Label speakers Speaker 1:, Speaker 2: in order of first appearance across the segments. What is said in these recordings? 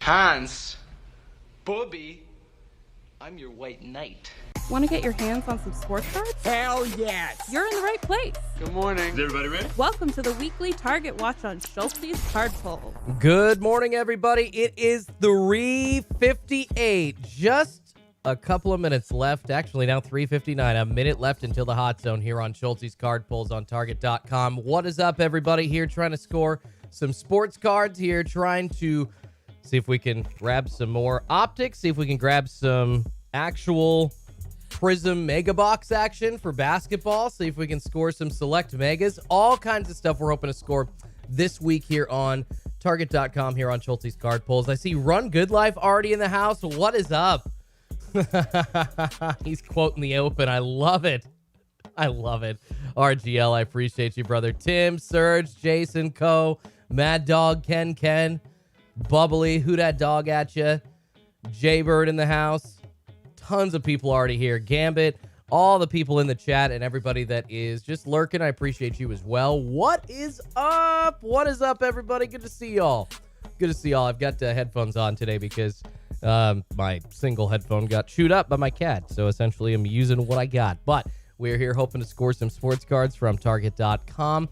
Speaker 1: Hans, Bobby, I'm your white knight.
Speaker 2: Want to get your hands on some sports cards?
Speaker 3: Hell yes!
Speaker 2: You're in the right place.
Speaker 1: Good morning.
Speaker 4: Is everybody ready?
Speaker 2: Welcome to the weekly Target Watch on SCHULTZY'S card pull.
Speaker 3: Good morning, everybody. It is 3:58. Just a couple of minutes left. Actually, now 3:59. A minute left until the hot zone here on SCHULTZY'S card pulls on Target.com. What is up, everybody? Here trying to score some sports cards here, trying to see if we can grab some more optics, see if we can grab some actual Prizm mega box action for basketball, see if we can score some select megas, all kinds of stuff we're hoping to score this week here on Target.com here on Schultz's card pulls. I see Run Good Life already in the house. What is up? He's quoting the open. I love it. I love it. RGL, I appreciate you, brother. Tim, Serge, Jason, Co, Mad Dog, Ken, Bubbly, who dat dog at ya? Jaybird in the house. Tons of people already here. Gambit, all the people in the chat, and everybody that is just lurking. I appreciate you as well. What is up? What is up, everybody? Good to see y'all. Good to see y'all. I've got headphones on today because my single headphone got chewed up by my cat. So essentially, I'm using what I got. But we're here hoping to score some sports cards from Target.com.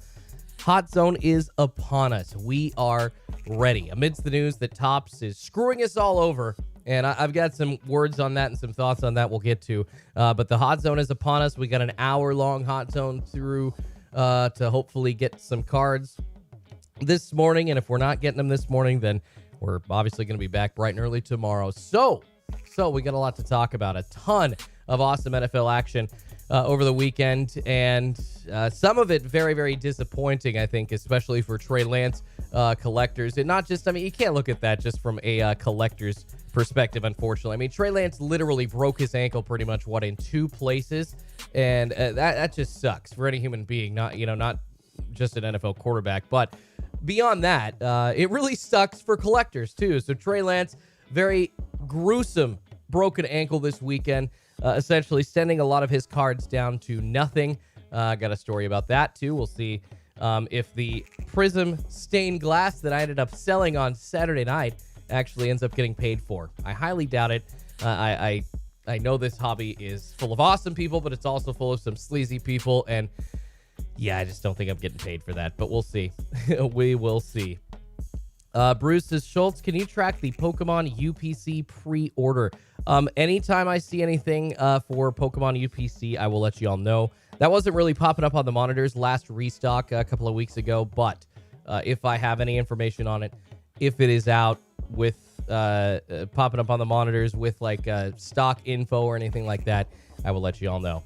Speaker 3: Hot zone is upon us. We are ready. Amidst the news that Topps is screwing us all over, and I've got some words on that and some thoughts on that we'll get to. But the hot zone is upon us. We got an hour-long hot zone through to hopefully get some cards this morning. And if we're not getting them this morning, then we're obviously going to be back bright and early tomorrow. So we got a lot to talk about. A ton of awesome NFL action over the weekend, and some of it very, very disappointing, I think, especially for Trey Lance collectors. And not just, I mean, you can't look at that just from a collector's perspective, unfortunately. I mean, Trey Lance literally broke his ankle pretty much, in 2 places, and that just sucks for any human being, not just an NFL quarterback. But beyond that, it really sucks for collectors, too. So Trey Lance, very gruesome broken ankle this weekend, essentially sending a lot of his cards down to nothing. Got a story about that, too. We'll see if the Prizm stained glass that I ended up selling on Saturday night actually ends up getting paid for. I highly doubt it. I know this hobby is full of awesome people, but it's also full of some sleazy people, and yeah, I just don't think I'm getting paid for that, but we'll see. We will see. Bruce says, Schultz, can you track the Pokemon UPC pre-order? Anytime I see anything for Pokemon UPC, I will let you all know. That wasn't really popping up on the monitors last restock a couple of weeks ago, but if I have any information on it, if it is out with popping up on the monitors with like stock info or anything like that, I will let you all know.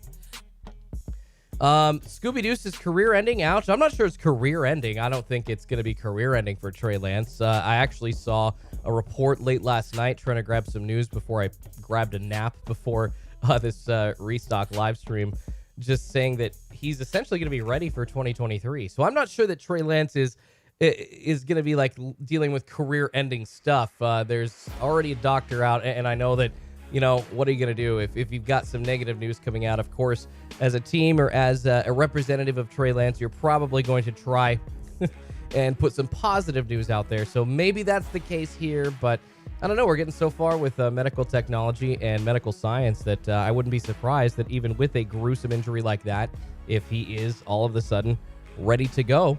Speaker 3: Scooby-Doo's career ending. Ouch. I'm not sure it's career ending. I don't think it's going to be career ending for Trey Lance. I actually saw a report late last night trying to grab some news before I grabbed a nap before this restock live stream, just saying that he's essentially going to be ready for 2023. So I'm not sure that Trey Lance is going to be like dealing with career ending stuff. There's already a doctor out, and I know that, what are you going to do if you've got some negative news coming out? Of course, as a team or as a representative of Trey Lance, you're probably going to try and put some positive news out there. So maybe that's the case here, but I don't know. We're getting so far with medical technology and medical science that I wouldn't be surprised that even with a gruesome injury like that, if he is all of a sudden ready to go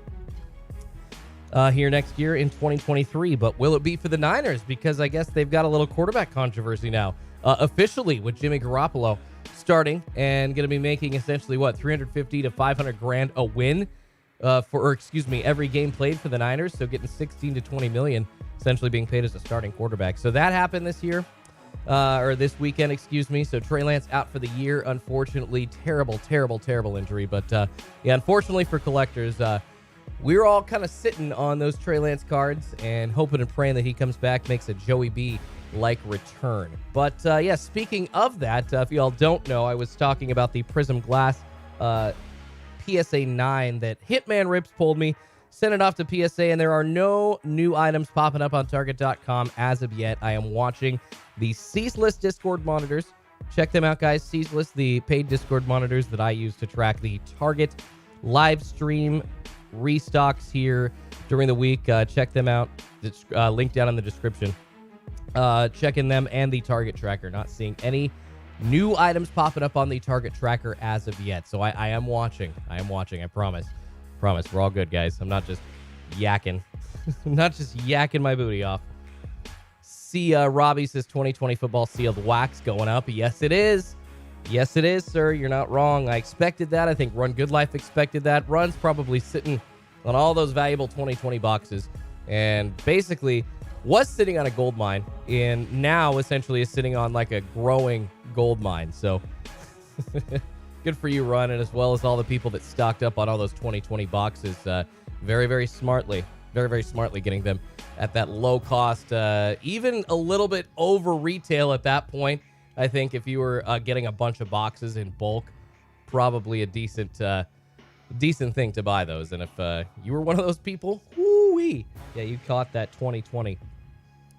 Speaker 3: here next year in 2023. But will it be for the Niners? Because I guess they've got a little quarterback controversy now. Officially with Jimmy Garoppolo starting and going to be making essentially $350 to $500 a win every game played for the Niners. So getting 16 to 20 million essentially being paid as a starting quarterback. So that happened this year or this weekend, So Trey Lance out for the year. Unfortunately, terrible injury. But unfortunately for collectors, we're all kind of sitting on those Trey Lance cards and hoping and praying that he comes back, makes a Joey B-like return. But, speaking of that, if y'all don't know, I was talking about the Prizm Glass PSA 9 that Hitman Rips pulled me, sent it off to PSA, and there are no new items popping up on Target.com as of yet. I am watching the Ceaseless Discord monitors. Check them out, guys. Ceaseless, the paid Discord monitors that I use to track the Target live stream restocks here during the week. Check them out. Link down in the description. Checking them and the target tracker. Not seeing any new items popping up on the target tracker as of yet. So I am watching. I promise. We're all good, guys. I'm not just yakking. I'm not just yakking my booty off. See, Robbie says 2020 football sealed wax going up. Yes, it is. Yes, it is, sir. You're not wrong. I expected that. I think Run Good Life expected that. Run's probably sitting on all those valuable 2020 boxes and basically was sitting on a gold mine and now essentially is sitting on like a growing gold mine. So good for you, Run, and as well as all the people that stocked up on all those 2020 boxes very, very smartly getting them at that low cost, even a little bit over retail at that point. I think if you were getting a bunch of boxes in bulk, probably a decent thing to buy those. And if you were one of those people, woo-wee, yeah, you caught that 2020.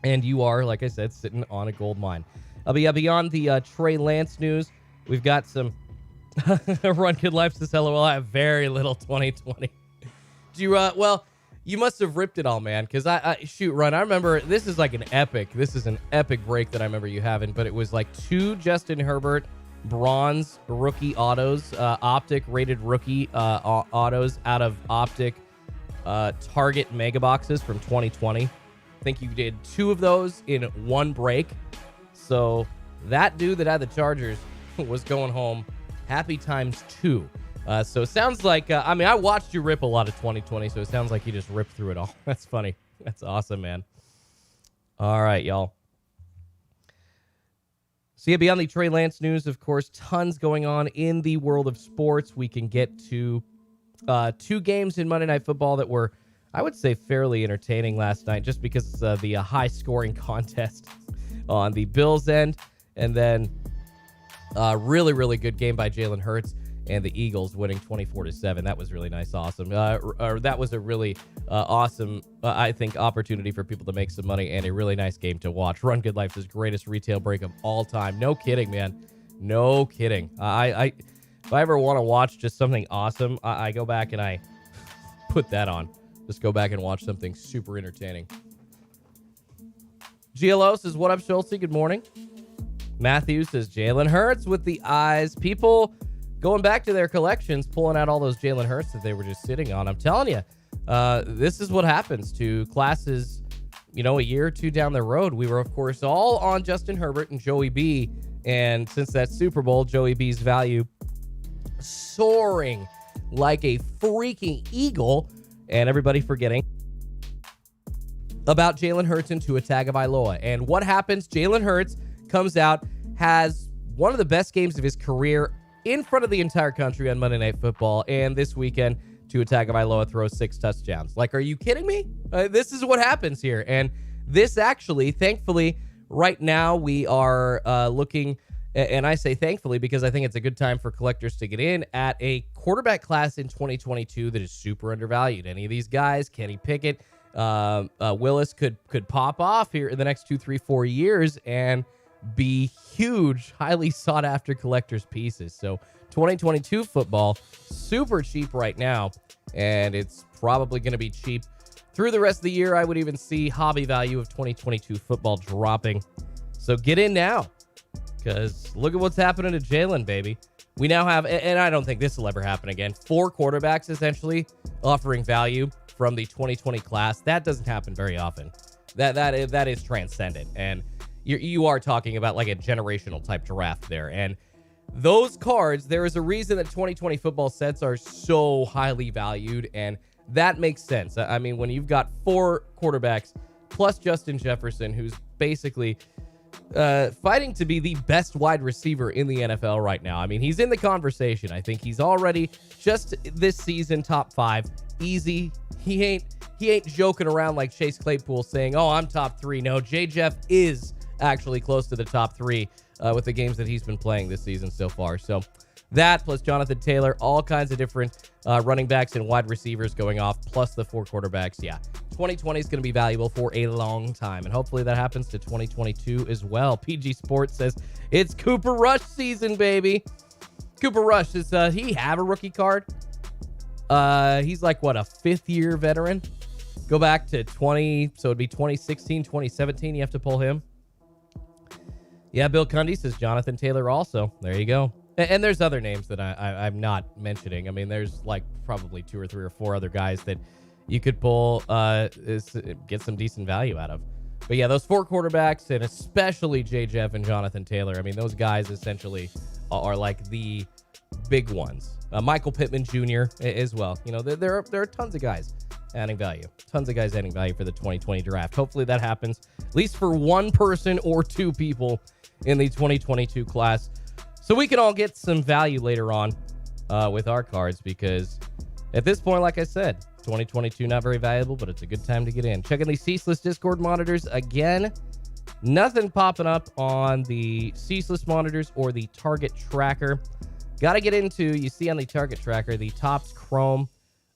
Speaker 3: And you are, like I said, sitting on a gold mine. But yeah, beyond the Trey Lance news, we've got some Run Kid Life says hello. Well, I have very little 2020. Do you, well, you must have ripped it all, man. Because shoot, Run, I remember this is an epic break that I remember you having. But it was like 2 Justin Herbert bronze rookie autos, Optic rated rookie autos out of Optic Target mega boxes from 2020. I think you did 2 of those in one break. So that dude that had the Chargers was going home happy times 2. So it sounds like, I watched you rip a lot of 2020, so it sounds like you just ripped through it all. That's funny. That's awesome, man. All right, y'all. So yeah, beyond the Trey Lance news, of course, tons going on in the world of sports. We can get to 2 games in Monday Night Football that were, I would say, fairly entertaining last night just because of the high-scoring contest on the Bills' end. And then really, really good game by Jalen Hurts and the Eagles winning 24-7. That was really nice, awesome. That was a really awesome, I think, opportunity for people to make some money and a really nice game to watch. Run Good Life's greatest retail break of all time. No kidding, man. No kidding. If I ever want to watch just something awesome, I go back and I put that on. Just go back and watch something super entertaining. GLO says, what up, Schultz? Good morning. Matthew says, Jalen Hurts with the eyes. People going back to their collections, pulling out all those Jalen Hurts that they were just sitting on. I'm telling you, this is what happens to classes, a year or 2 down the road. We were, of course, all on Justin Herbert and Joey B. And since that Super Bowl, Joey B's value soaring like a freaking eagle. And everybody forgetting about Jalen Hurts and Tua Tagovailoa. And what happens? Jalen Hurts comes out, has one of the best games of his career in front of the entire country on Monday Night Football. And this weekend, Tua Tagovailoa throws 6 touchdowns. Like, are you kidding me? This is what happens here. And this actually, thankfully, right now we are looking, and I say thankfully because I think it's a good time for collectors to get in at a quarterback class in 2022 that is super undervalued. Any of these guys, Kenny Pickett, Willis could pop off here in the next 2, 3, 4 years and be huge, highly sought after collectors pieces. So 2022 football, super cheap right now, and it's probably going to be cheap through the rest of the year. I would even see hobby value of 2022 football dropping. So get in now, because look at what's happening to Jalen, baby. We now have, and I don't think this will ever happen again, 4 quarterbacks essentially offering value from the 2020 class. That doesn't happen very often. That is transcendent, and you are talking about like a generational type draft there. And those cards, there is a reason that 2020 football sets are so highly valued, and that makes sense. I mean, when you've got 4 quarterbacks plus Justin Jefferson, who's basically fighting to be the best wide receiver in the NFL right now. I mean, he's in the conversation. I think he's already just this season top 5. Easy. He ain't joking around like Chase Claypool saying, "Oh, I'm top 3." No, J. Jeff is actually close to the top 3 with the games that he's been playing this season so far. So that plus Jonathan Taylor, all kinds of different running backs and wide receivers going off, plus the 4 quarterbacks. Yeah, 2020 is going to be valuable for a long time, and hopefully that happens to 2022 as well. PG Sports says it's Cooper Rush season, baby. Cooper Rush, does he have a rookie card? He's like, what, a 5th-year veteran? Go back to 20, so it'd be 2016, 2017, you have to pull him. Yeah, Bill Cundy says Jonathan Taylor also. There you go. And there's other names that I'm not mentioning. I mean, there's like probably 2 or 3 or 4 other guys that you could pull, get some decent value out of. But yeah, those 4 quarterbacks, and especially J. Jeff and Jonathan Taylor, I mean, those guys essentially are like the big ones. Michael Pittman Jr. as well. You know, there are tons of guys adding value. Tons of guys adding value for the 2020 draft. Hopefully that happens, at least for 1 person or 2 people in the 2022 class, so we can all get some value later on with our cards, because at this point, like I said, 2022 not very valuable, but it's a good time to get in. Checking the ceaseless Discord monitors again. Nothing popping up on the ceaseless monitors or the target tracker. Got to get into, you see on the target tracker, the Topps Chrome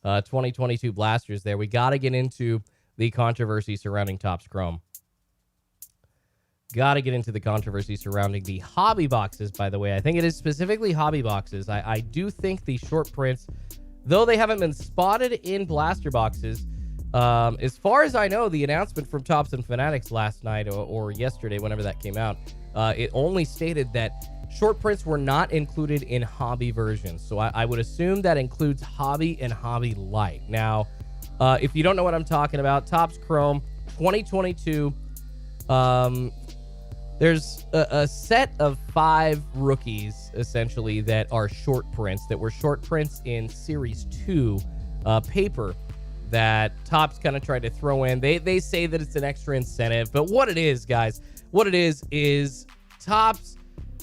Speaker 3: 2022 blasters there. We got to get into the controversy surrounding Topps Chrome. Got to get into the controversy surrounding the hobby boxes, by the way. I think it is specifically hobby boxes. I do think the short prints, though they haven't been spotted in blaster boxes, as far as I know, the announcement from Topps and Fanatics last night or yesterday, whenever that came out, it only stated that short prints were not included in hobby versions. So I would assume that includes hobby and hobby light. Now, if you don't know what I'm talking about, Topps Chrome 2022, there's a set of 5 rookies, essentially, that are short prints, that were short prints in Series 2 paper that Topps kind of tried to throw in. They say that it's an extra incentive, but what it is, guys, what it is Topps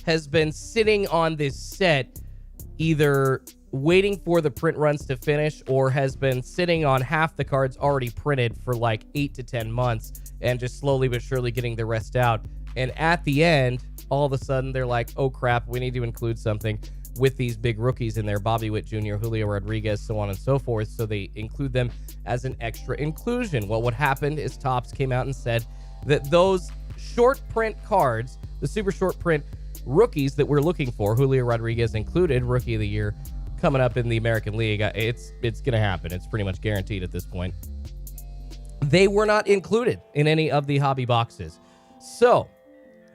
Speaker 3: has been sitting on this set, either waiting for the print runs to finish, or has been sitting on half the cards already printed for like 8 to 10 months and just slowly but surely getting the rest out. And at the end, all of a sudden, they're like, oh, crap, we need to include something with these big rookies in there, Bobby Witt Jr., Julio Rodriguez, so on and so forth. So they include them as an extra inclusion. Well, what happened is Topps came out and said that those short print cards, the super short print rookies that we're looking for, Julio Rodriguez included, Rookie of the Year, coming up in the American League, it's going to happen. It's pretty much guaranteed at this point. They were not included in any of the hobby boxes.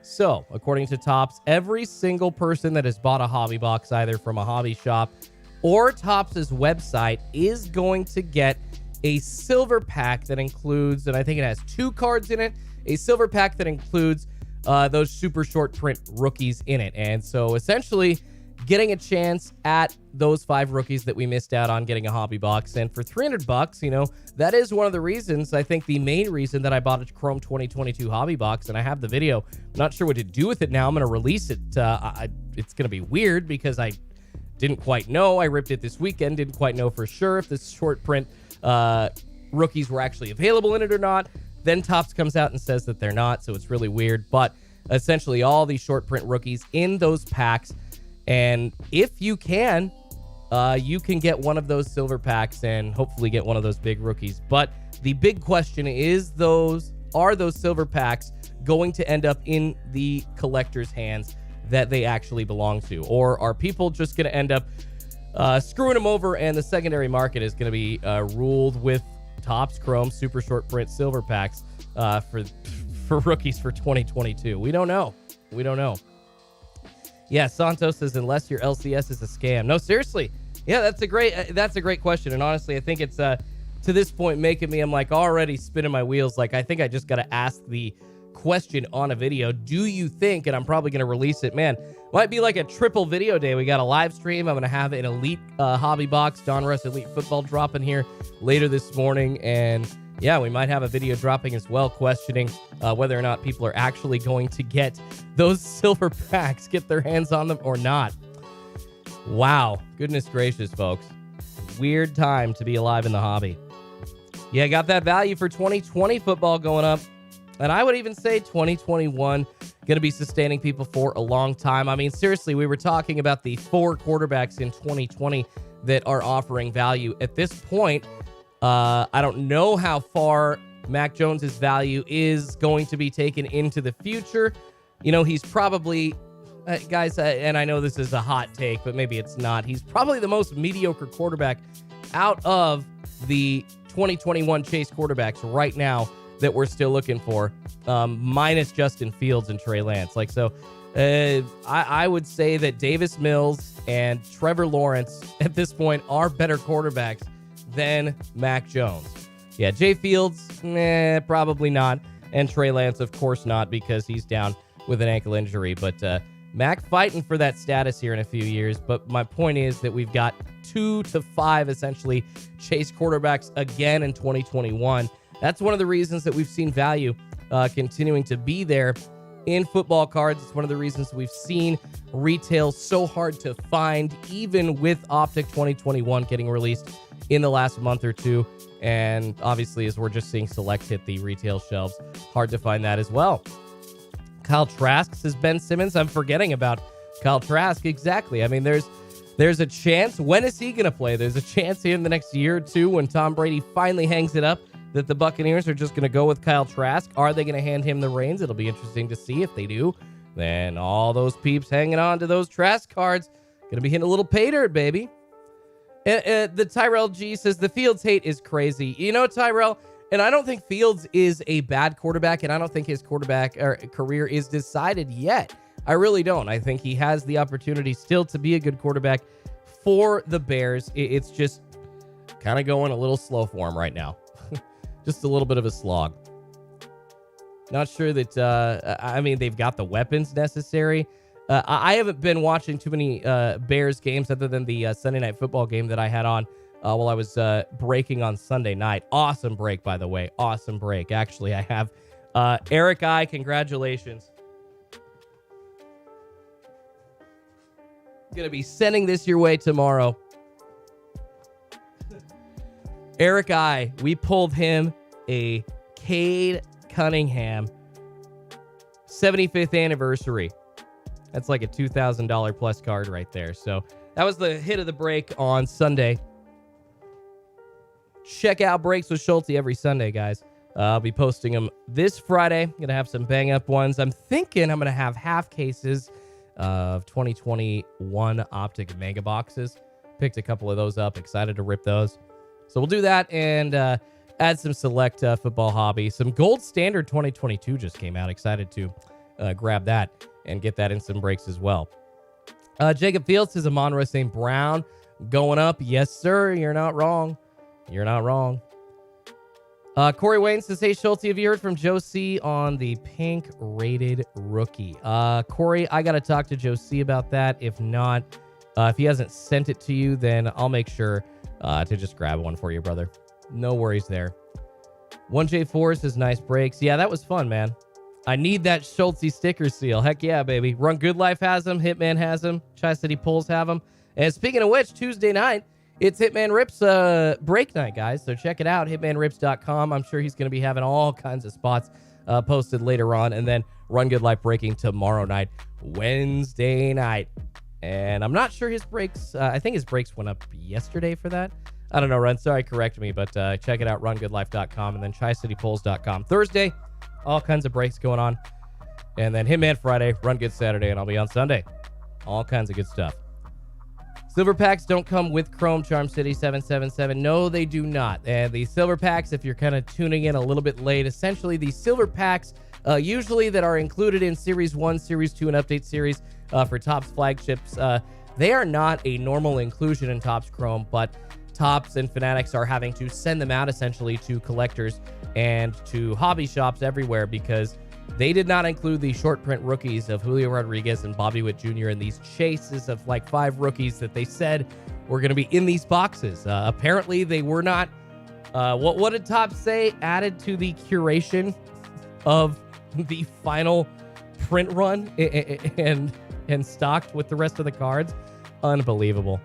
Speaker 3: So, according to Topps, every single person that has bought a hobby box, either from a hobby shop or Topps' website, is going to get a silver pack that includes, and I think it has 2 cards in it, a silver pack that includes those super short print rookies in it. And so, essentially, getting a chance at those 5 rookies that we missed out on getting a hobby box. And for $300, you know, that is one of the reasons, I think the main reason that I bought a Chrome 2022 hobby box, and I have the video. I'm not sure what to do with it now. I'm going to release it. It's going to be weird because I didn't quite know. I ripped it this weekend, didn't quite know for sure if the short print rookies were actually available in it or not. Then Topps comes out and says that they're not, so it's really weird. But essentially all these short print rookies in those packs. And if you can get one of those silver packs and hopefully get one of those big rookies. But the big question is, are those silver packs going to end up in the collector's hands that they actually belong to? Or are people just going to end up screwing them over, and the secondary market is going to be ruled with Topps Chrome super short print silver packs for rookies for 2022? We don't know. Yeah, Santos says, unless your LCS is a scam. No, seriously. Yeah, that's a great question. And honestly, I think it's to this point making me, I'm like already spinning my wheels. Like, I think I just got to ask the question on a video. Do you think, and I'm probably going to release it, man, might be like a triple video day. We got a live stream. I'm going to have an elite hobby box, Don Russ Elite Football dropping here later this morning. And yeah, we might have a video dropping as well, questioning whether or not people are actually going to get those silver packs, get their hands on them or not. Wow. Goodness gracious, folks. Weird time to be alive in the hobby. Yeah, got that value for 2020 football going up. And I would even say 2021 going to be sustaining people for a long time. I mean, seriously, we were talking about the 4 quarterbacks in 2020 that are offering value. At this point, I don't know how far Mac Jones's value is going to be taken into the future. You know, he's probably, guys, and I know this is a hot take, but maybe it's not. He's probably the most mediocre quarterback out of the 2021 Chase quarterbacks right now that we're still looking for, minus Justin Fields and Trey Lance. Like, so I would say that Davis Mills and Trevor Lawrence at this point are better quarterbacks than Mac Jones. Yeah, Jay Fields, probably not. And Trey Lance, of course not, because he's down with an ankle injury. But Mac fighting for that status here in a few years. But my point is that we've got 2 to 5 essentially chase quarterbacks again in 2021. That's one of the reasons that we've seen value continuing to be there in football cards. It's one of the reasons we've seen retail so hard to find, even with Optic 2021 getting released in the last month or two. And obviously, as we're just seeing Select hit the retail shelves, hard to find that as well. Kyle Trask says Ben Simmons. I'm forgetting about Kyle Trask. Exactly. I mean, there's a chance. When is he going to play? There's a chance here in the next year or two when Tom Brady finally hangs it up that the Buccaneers are just going to go with Kyle Trask. Are they going to hand him the reins? It'll be interesting to see. If they do, then all those peeps hanging on to those Trask cards going to be hitting a little pay dirt, baby. The Tyrell G says the Fields hate is crazy. You know, Tyrell, and I don't think Fields is a bad quarterback, and I don't think his quarterback or career is decided yet. I really don't. I think he has the opportunity still to be a good quarterback for the Bears. It's just kind of going a little slow for him right now. Just a little bit of a slog. Not sure that, I mean, they've got the weapons necessary. I haven't been watching too many Bears games other than the Sunday Night Football game that I had on while I was breaking on Sunday night. Awesome break, by the way. Awesome break. Actually, I have Eric I. Congratulations. Going to be sending this your way tomorrow. Eric I. We pulled him a Cade Cunningham 75th anniversary. That's like a $2,000 plus card right there. So that was the hit of the break on Sunday. Check out Breaks with Schulte every Sunday, guys. I'll be posting them this Friday. I'm going to have some bang-up ones. I'm thinking I'm going to have half cases of 2021 Optic Mega Boxes. Picked a couple of those up. Excited to rip those. So we'll do that and add some select football hobby. Some Gold Standard 2022 just came out. Excited to grab that and get that in some breaks as well. Jacob Fields says Amon-Ra St. Brown going up. Yes, sir. You're not wrong. You're not wrong. Corey Wayne says, hey, Schulte, have you heard from Joe C on the pink rated rookie? Corey, I got to talk to Joe C about that. If not, if he hasn't sent it to you, then I'll make sure to just grab one for you, brother. No worries there. 1J4 says, nice breaks. Yeah, that was fun, man. I need that Schulte sticker seal. Heck yeah, baby. Run Good Life has them. Hitman has them. Tri-City Pulls have them. And speaking of which, Tuesday night, it's Hitman Rips break night, guys. So check it out, hitmanrips.com. I'm sure he's going to be having all kinds of spots posted later on. And then Run Good Life breaking tomorrow night, Wednesday night. And I'm not sure his breaks. I think his breaks went up yesterday for that. I don't know, Run. Sorry, correct me. But check it out, rungoodlife.com. And then tricitypulls.com. Thursday, all kinds of breaks going on. And then Hitman Friday, Run Good Saturday, and I'll be on Sunday. All kinds of good stuff. Silver packs don't come with Chrome, Charm City 777. No, they do not. And the silver packs, if you're kind of tuning in a little bit late, essentially the silver packs usually that are included in Series 1, Series 2, and Update Series for Topps flagships, they are not a normal inclusion in Topps Chrome, but Topps and Fanatics are having to send them out essentially to collectors and to hobby shops everywhere because they did not include the short print rookies of Julio Rodriguez and Bobby Witt Jr. in these chases of like 5 rookies that they said were going to be in these boxes. Apparently, they were not. What did Topps say? Added to the curation of the final print run and stocked with the rest of the cards. Unbelievable.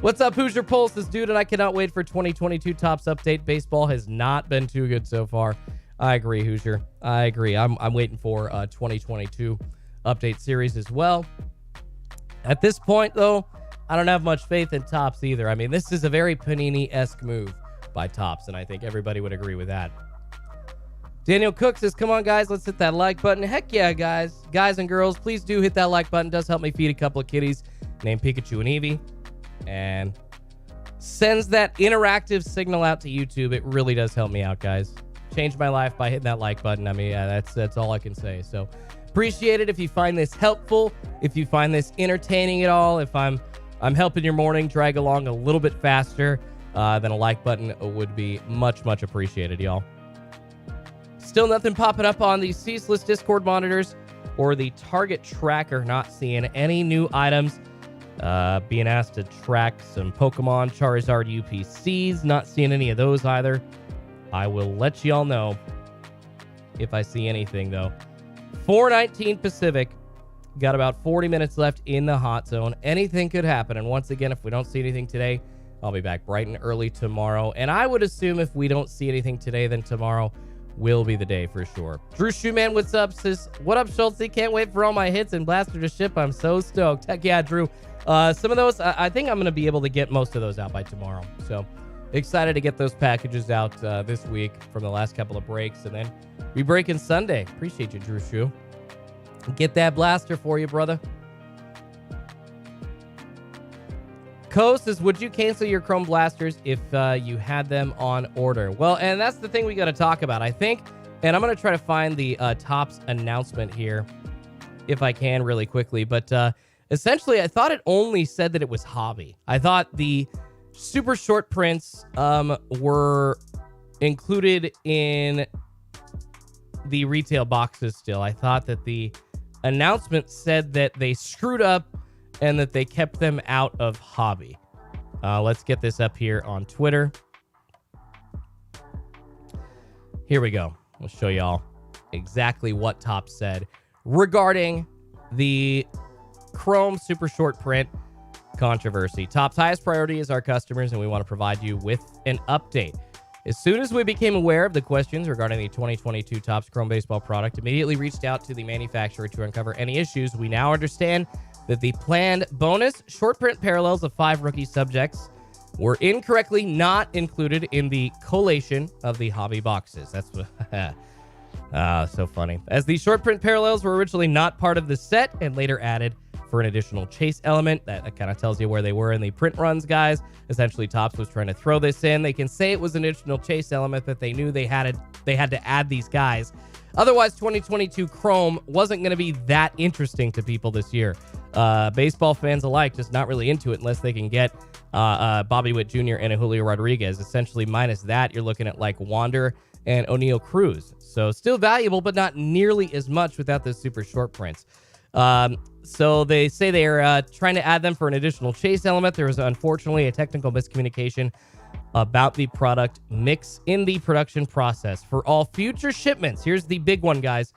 Speaker 3: What's up, Hoosier Pulse? This dude, and I cannot wait for 2022 Topps update. Baseball has not been too good so far. I agree, Hoosier. I agree. I'm waiting for 2022 update series as well. At this point, though, I don't have much faith in Topps either. I mean, this is a very Panini-esque move by Topps, and I think everybody would agree with that. Daniel Cook says, come on, guys, let's hit that like button. Heck yeah, guys. Guys and girls, please do hit that like button. It does help me feed a couple of kitties named Pikachu and Eevee. And sends that interactive signal out to YouTube. It really does help me out, guys. changed my life by hitting that like button. I mean, yeah, that's all I can say. So appreciate it if you find this helpful, if you find this entertaining at all, if I'm helping your morning drag along a little bit faster, then a like button would be much, much appreciated, y'all. Still nothing popping up on the ceaseless Discord monitors or the target tracker. Not seeing any new items. Being asked to track some Pokemon Charizard UPCs. Not seeing any of those either. I will let y'all know if I see anything, though. 4:19 Pacific. Got about 40 minutes left in the hot zone. Anything could happen. And once again, if we don't see anything today, I'll be back bright and early tomorrow. And I would assume if we don't see anything today, then tomorrow will be the day for sure. Drew Shoeman, what's up? Says, what up, Schultz? Can't wait for all my hits and Blaster to ship. I'm so stoked. Heck yeah, Drew. Some of those, I think I'm going to be able to get most of those out by tomorrow. So excited to get those packages out this week from the last couple of breaks. And then we break in Sunday. Appreciate you, Drew Shoe. Get that blaster for you, brother. Co says, would you cancel your Chrome blasters if you had them on order? Well, and that's the thing we got to talk about, I think. And I'm going to try to find the Topps announcement here if I can really quickly. But essentially, I thought it only said that it was hobby. I thought the super short prints were included in the retail boxes still. I thought that the announcement said that they screwed up and that they kept them out of hobby. Let's get this up here on Twitter. Here we go. We'll show y'all exactly what Topps said regarding the Chrome super short print controversy. Topps' highest priority is our customers, and we want to provide you with an update. As soon as we became aware of the questions regarding the 2022 Topps Chrome Baseball product, immediately reached out to the manufacturer to uncover any issues. We now understand that the planned bonus short print parallels of 5 rookie subjects were incorrectly not included in the collation of the hobby boxes. That's what so funny. As the short print parallels were originally not part of the set and later added for an additional chase element. That kind of tells you where they were in the print runs, guys. Essentially, Topps was trying to throw this in. They can say it was an additional chase element, but they knew they had to add these guys. Otherwise, 2022 Chrome wasn't going to be that interesting to people this year. Baseball fans alike just not really into it unless they can get Bobby Witt Jr. and a Julio Rodriguez. Essentially, minus that, you're looking at like Wander and O'Neal Cruz. So still valuable, but not nearly as much without those super short prints. So they say they're trying to add them for an additional chase element. There was unfortunately a technical miscommunication about the product mix in the production process. For all future shipments, here's the big one, guys.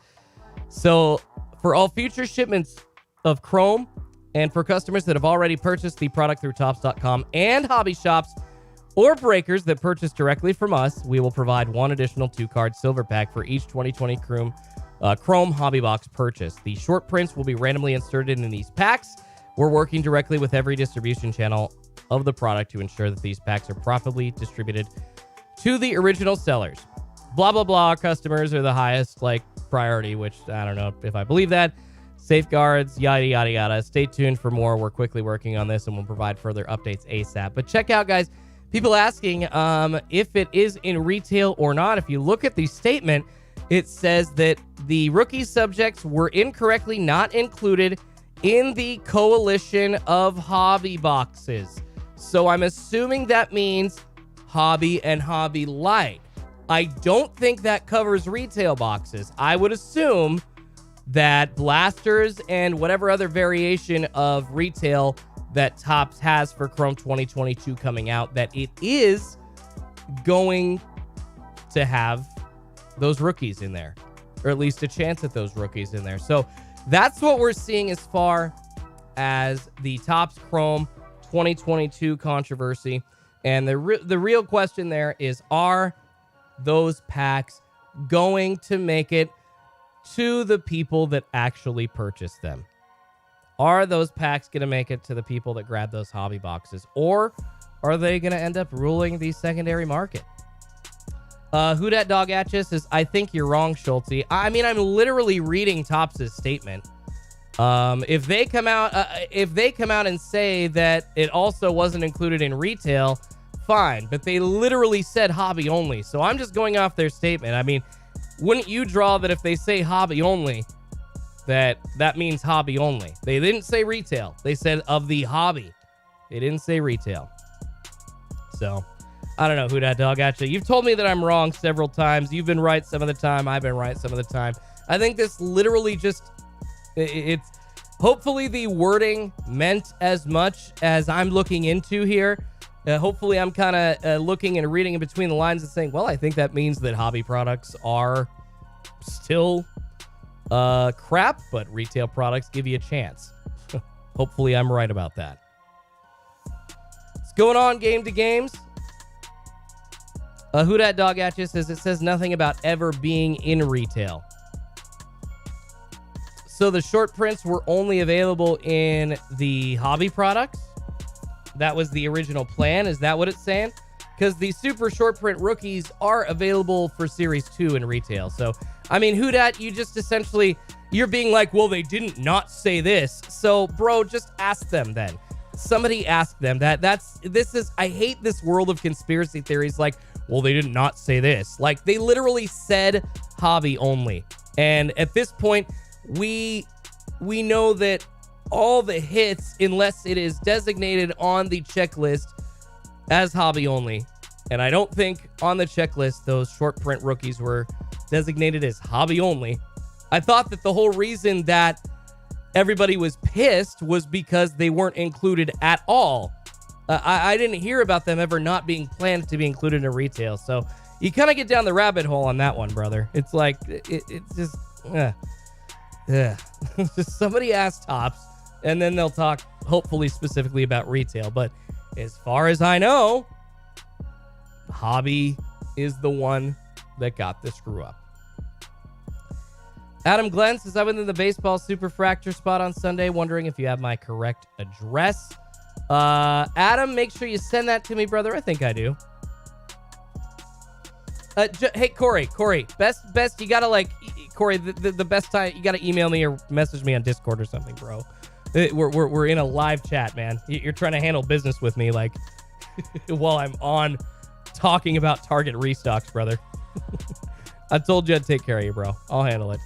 Speaker 3: So for all future shipments of Chrome and for customers that have already purchased the product through Topps.com and hobby shops or breakers that purchase directly from us, we will provide one additional 2-card silver pack for each 2020 Chrome hobby box purchase. The short prints will be randomly inserted in these packs. We're working directly with every distribution channel of the product to ensure that these packs are properly distributed to the original sellers. Blah, blah, blah. Customers are the highest priority, which I don't know if I believe that. Safeguards, yada, yada, yada. Stay tuned for more. We're quickly working on this and we'll provide further updates ASAP. But check out, guys, people asking if it is in retail or not. If you look at the statement, it says that the rookie subjects were incorrectly not included in the coalition of hobby boxes. So I'm assuming that means hobby and hobby light. I don't think that covers retail boxes. I would assume that blasters and whatever other variation of retail that Topps has for Chrome 2022 coming out, that it is going to have those rookies in there, or at least a chance at those rookies in there. So that's what we're seeing as far as the Topps Chrome 2022 controversy. And the real question there is, are those packs going to make it to the people that actually purchase them? Are those packs going to make it to the people that grab those hobby boxes? Or are they going to end up ruling the secondary market? Who Dat Dog Atchis says, I think you're wrong, Schultz. I mean, I'm literally reading Topps' statement. If they come out and say that it also wasn't included in retail, fine, but they literally said hobby only. So I'm just going off their statement. I mean, wouldn't you draw that if they say hobby only, that means hobby only? They didn't say retail. They said of the hobby. They didn't say retail. So I don't know who that dog at you. You've told me that I'm wrong several times. You've been right some of the time. I've been right some of the time. I think this literally just, it's hopefully the wording meant as much as I'm looking into here. Hopefully I'm kind of looking and reading in between the lines and saying, well, I think that means that hobby products are still crap, but retail products give you a chance. Hopefully I'm right about that. What's going on, Game to Games? Who dat dog at you says it says nothing about ever being in retail. So the short prints were only available in the hobby products. That was the original plan. Is that what it's saying? Because the super short print rookies are available for Series 2 in retail. So, I mean, who dat, you just essentially, you're being like, well, they didn't not say this. So, bro, just ask them then. Somebody ask them that. I hate this world of conspiracy theories like, well, they did not say this. Like, they literally said hobby only. And at this point, we know that all the hits, unless it is designated on the checklist as hobby only, and I don't think on the checklist those short print rookies were designated as hobby only. I thought that the whole reason that everybody was pissed was because they weren't included at all. I didn't hear about them ever not being planned to be included in retail. So you kind of get down the rabbit hole on that one, brother. It's like, it's just, just somebody ask Tops, and then they'll talk hopefully specifically about retail. But as far as I know, hobby is the one that got the screw up. Adam Glenn says, I went in the baseball super fracture spot on Sunday, wondering if you have my correct address. Adam, make sure you send that to me, brother. I think I do. Hey, Corey, best, you gotta like, Corey, the best time, you gotta email me or message me on Discord or something, bro. We're in a live chat, man. You're trying to handle business with me, like, while I'm on talking about Target restocks, brother. I told you I'd take care of you, bro. I'll handle it.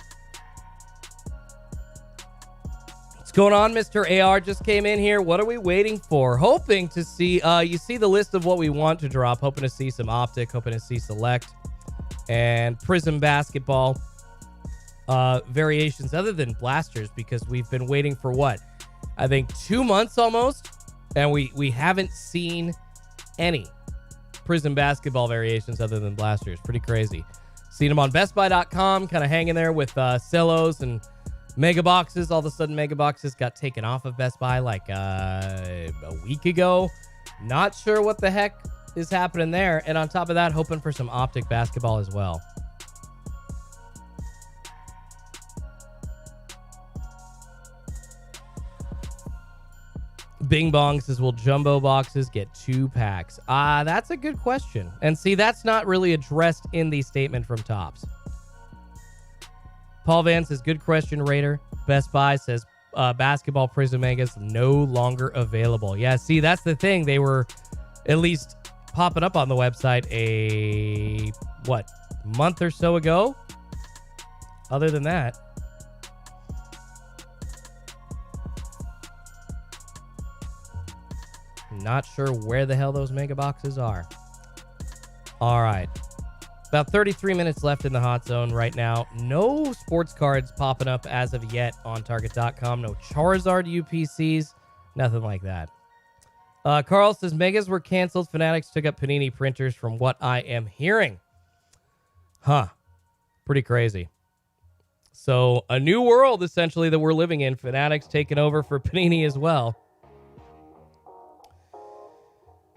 Speaker 3: What's going on? Mr. AR just came in here. What are we waiting for? Hoping to see, you see the list of what we want to drop. Hoping to see some Optic, hoping to see Select and Prizm basketball variations other than blasters, because we've been waiting for what? I think 2 months almost, and we haven't seen any Prizm basketball variations other than blasters. Pretty crazy. Seen them on BestBuy.com, kind of hanging there with Cellos and Mega Boxes. All of a sudden, Mega Boxes got taken off of Best Buy like a week ago. Not sure what the heck is happening there. And on top of that, hoping for some Optic basketball as well. Bing Bong says, will jumbo boxes get 2 packs? That's a good question. And see, that's not really addressed in the statement from Tops. Paul Van says, good question, Raider. Best Buy says, basketball Prizm Megas no longer available. Yeah, see, that's the thing. They were at least popping up on the website month or so ago? Other than that, not sure where the hell those mega boxes are. All right. About 33 minutes left in the hot zone right now. No sports cards popping up as of yet on Target.com. No Charizard UPCs. Nothing like that. Carl says, Megas were canceled. Fanatics took up Panini printers from what I am hearing. Huh. Pretty crazy. So a new world, essentially, that we're living in. Fanatics taking over for Panini as well.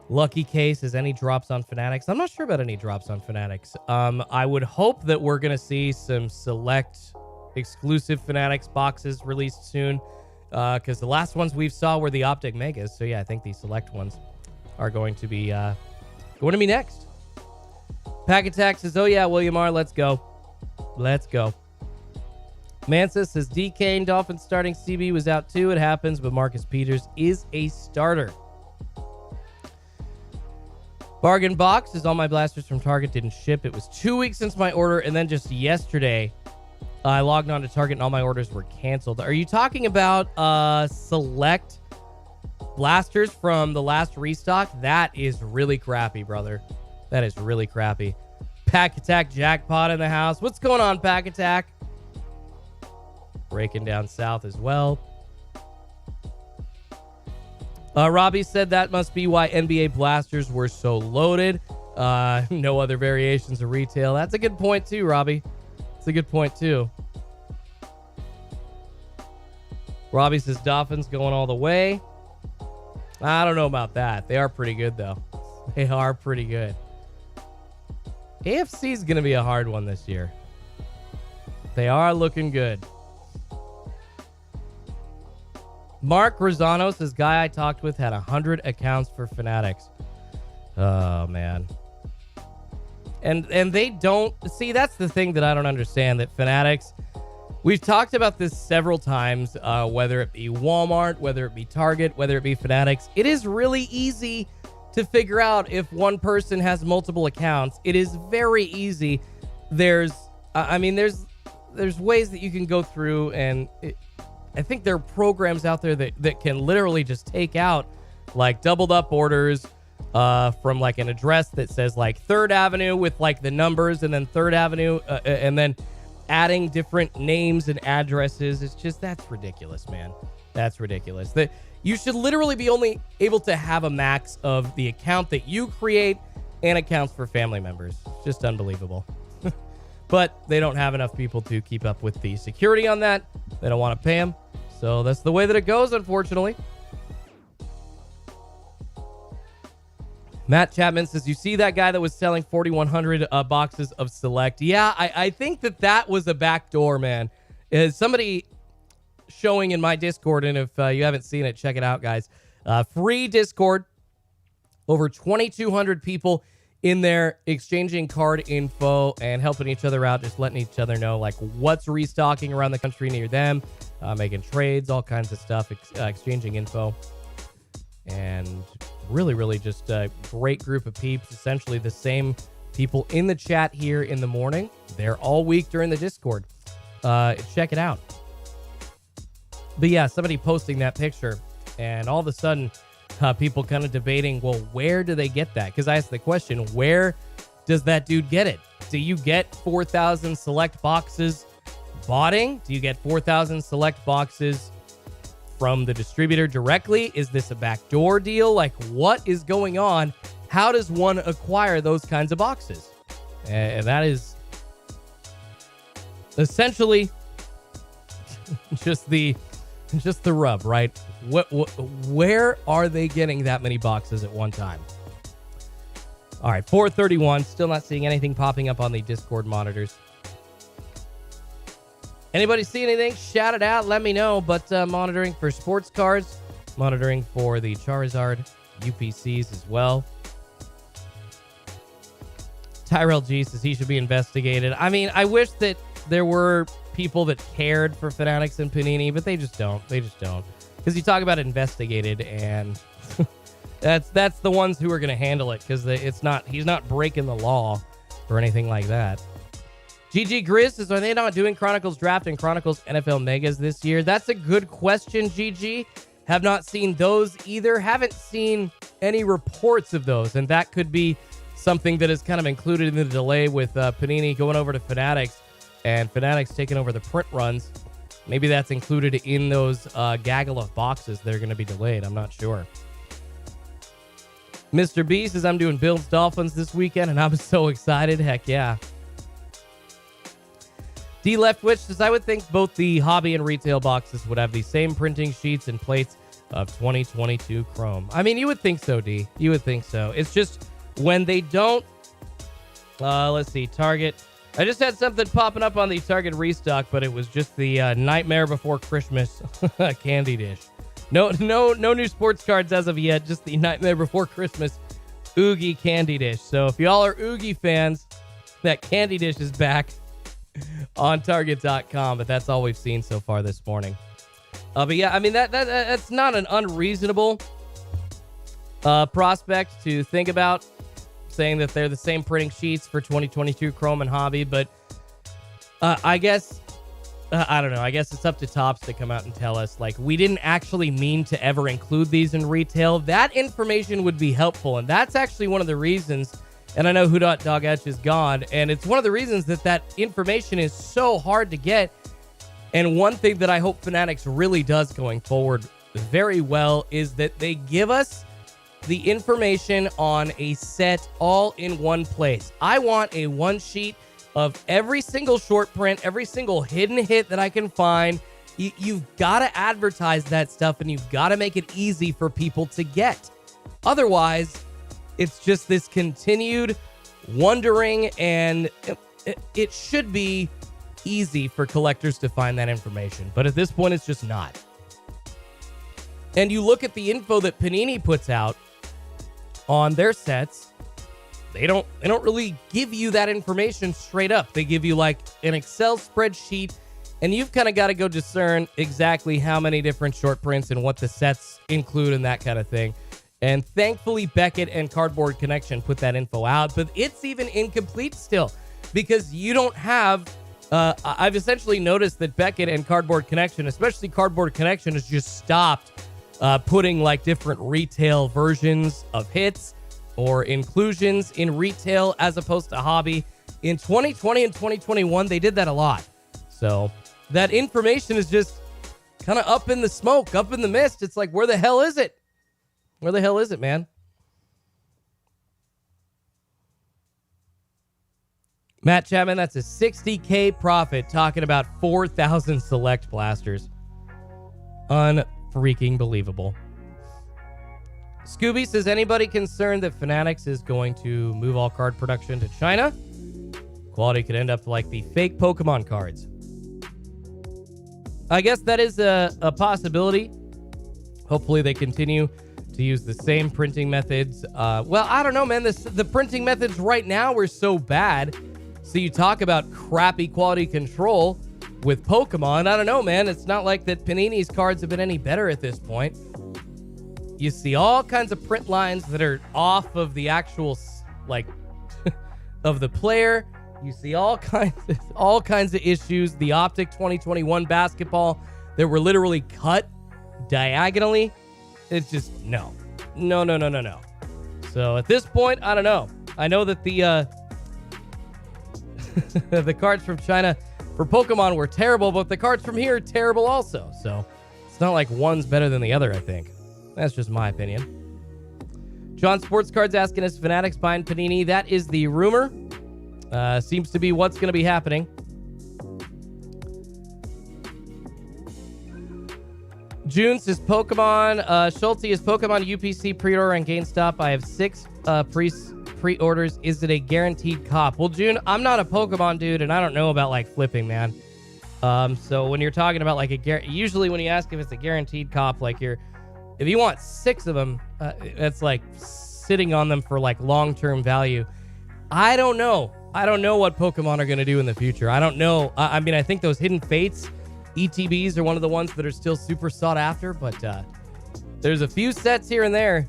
Speaker 3: Lucky Case is any drops on Fanatics? I'm not sure about any drops on Fanatics. I would hope that we're going to see some select exclusive Fanatics boxes released soon, because the last ones we saw were the Optic Megas. So yeah, I think the select ones are going to be next. Pack Attack says, oh yeah, William R, let's go. Let's go. Mansa says, D. Kane, Dolphins starting CB was out too. It happens, but Marcus Peters is a starter. Bargain box is all my blasters from Target didn't ship. It was 2 weeks since my order, and then just yesterday, I logged on to Target and all my orders were canceled. Are you talking about select blasters from the last restock? That is really crappy, brother. That is really crappy. Pack Attack Jackpot in the house. What's going on, Pack Attack? Breaking down south as well. Robbie said that must be why NBA blasters were so loaded. No other variations of retail. That's a good point too, Robbie. That's a good point too. Robbie says Dolphins going all the way. I don't know about that. They are pretty good though. They are pretty good. AFC is going to be a hard one this year. They are looking good. Mark Rosano says, guy I talked with had 100 accounts for Fanatics. Oh, man. And they don't... See, that's the thing that I don't understand, that Fanatics... We've talked about this several times, whether it be Walmart, whether it be Target, whether it be Fanatics. It is really easy to figure out if one person has multiple accounts. It is very easy. There's ways that you can go through, and I think there are programs out there that can literally just take out like doubled up orders from like an address that says like 3rd Avenue with like the numbers and then 3rd Avenue and then adding different names and addresses. It's just, that's ridiculous, man. That's ridiculous. That you should literally be only able to have a max of the account that you create and accounts for family members. Just unbelievable. But they don't have enough people to keep up with the security on that. They don't want to pay them. So that's the way that it goes, unfortunately. Matt Chapman says, you see that guy that was selling 4,100 boxes of Select? Yeah, I think that was a backdoor, man. Somebody showing in my Discord, and if you haven't seen it, check it out, guys. Free Discord. Over 2,200 people in there exchanging card info and helping each other out, just letting each other know like what's restocking around the country near them, making trades, all kinds of stuff, exchanging info. And really just a great group of peeps. Essentially the same people in the chat here in the morning. They're all week during the Discord. Check it out. But yeah, somebody posting that picture, and all of a sudden people kind of debating, well, where do they get that? Because I asked the question, where does that dude get it? Do you get 4,000 select boxes botting? Do you get 4,000 select boxes from the distributor directly? Is this a backdoor deal? Like, what is going on? How does one acquire those kinds of boxes? And that is essentially just the rub, right? Where are they getting that many boxes at one time? All right, 4:31. Still not seeing anything popping up on the Discord monitors. Anybody see anything? Shout it out. Let me know. But monitoring for sports cards, monitoring for the Charizard UPCs as well. Tyrell G says he should be investigated. I mean, I wish that there were people that cared for Fanatics and Panini, but they just don't. They just don't. Because you talk about investigated, and that's the ones who are going to handle it, because he's not breaking the law or anything like that. GG Grizz says, are they not doing Chronicles Draft and Chronicles NFL Megas this year? That's a good question, GG. Have not seen those either. Haven't seen any reports of those, and that could be something that is kind of included in the delay with Panini going over to Fanatics and Fanatics taking over the print runs. Maybe that's included in those gaggle of boxes that are going to be delayed. I'm not sure. Mr. B says, I'm doing Bills Dolphins this weekend, and I'm so excited. Heck yeah. D Leftwich says, I would think both the hobby and retail boxes would have the same printing sheets and plates of 2022 Chrome. I mean, you would think so, D. You would think so. It's just when they don't... let's see. Target... I just had something popping up on the Target restock, but it was just the Nightmare Before Christmas candy dish. No new sports cards as of yet, just the Nightmare Before Christmas Oogie candy dish. So if y'all are Oogie fans, that candy dish is back on Target.com, but that's all we've seen so far this morning. But yeah, I mean, that's not an unreasonable prospect to think about. saying that they're the same printing sheets for 2022 Chrome and Hobby, but I guess, I don't know. I guess it's up to Topps to come out and tell us, like, we didn't actually mean to ever include these in retail. That information would be helpful, and that's actually one of the reasons, and I know Who.Dog is gone, and it's one of the reasons that information is so hard to get. And one thing that I hope Fanatics really does going forward very well is that they give us the information on a set all in one place. I want a one sheet of every single short print, every single hidden hit that I can find. You've got to advertise that stuff, and you've got to make it easy for people to get. Otherwise, it's just this continued wondering, and it should be easy for collectors to find that information. But at this point, it's just not. And you look at the info that Panini puts out on their sets, they don't really give you that information straight up. They give you like an Excel spreadsheet, and you've kind of got to go discern exactly how many different short prints and what the sets include and that kind of thing. And thankfully, Beckett and Cardboard Connection put that info out, but it's even incomplete still because you don't have... I've essentially noticed that Beckett and Cardboard Connection, especially Cardboard Connection, has just stopped putting like different retail versions of hits or inclusions in retail as opposed to hobby. In 2020 and 2021, they did that a lot. So that information is just kind of up in the smoke, up in the mist. It's like, where the hell is it? Where the hell is it, man? Matt Chapman, that's a $60K profit talking about 4,000 select blasters. Unfreaking believable. Scooby says, anybody concerned that Fanatics is going to move all card production to China? Quality could end up like the fake Pokemon cards. I guess that is a possibility. Hopefully they continue to use the same printing methods. Well, I don't know, man. The printing methods right now are so bad. So you talk about crappy quality control with Pokemon. I don't know, man. It's not like that Panini's cards have been any better at this point. You see all kinds of print lines that are off of the actual, like, of the player. You see all kinds of issues. The Optic 2021 basketball that were literally cut diagonally. It's just no. So at this point, I don't know. I know that the the cards from China for Pokemon were terrible, but the cards from here are terrible also. So it's not like one's better than the other, I think. That's just my opinion. John Sports Cards asking us, Fanatics buying Panini. That is the rumor. Seems to be what's going to be happening. June says Pokemon. Schulte is Pokemon UPC pre-order on GameStop. I have 6 pre-orders. Is it a guaranteed cop? Well, June, I'm not a Pokemon dude, and I don't know about like flipping, man. So when you're talking about like usually when you ask if it's a guaranteed cop, like if you want 6 of them, that's like sitting on them for like long-term value. I don't know. I don't know what Pokemon are going to do in the future. I don't know. I mean, I think those Hidden Fates ETBs are one of the ones that are still super sought after, but there's a few sets here and there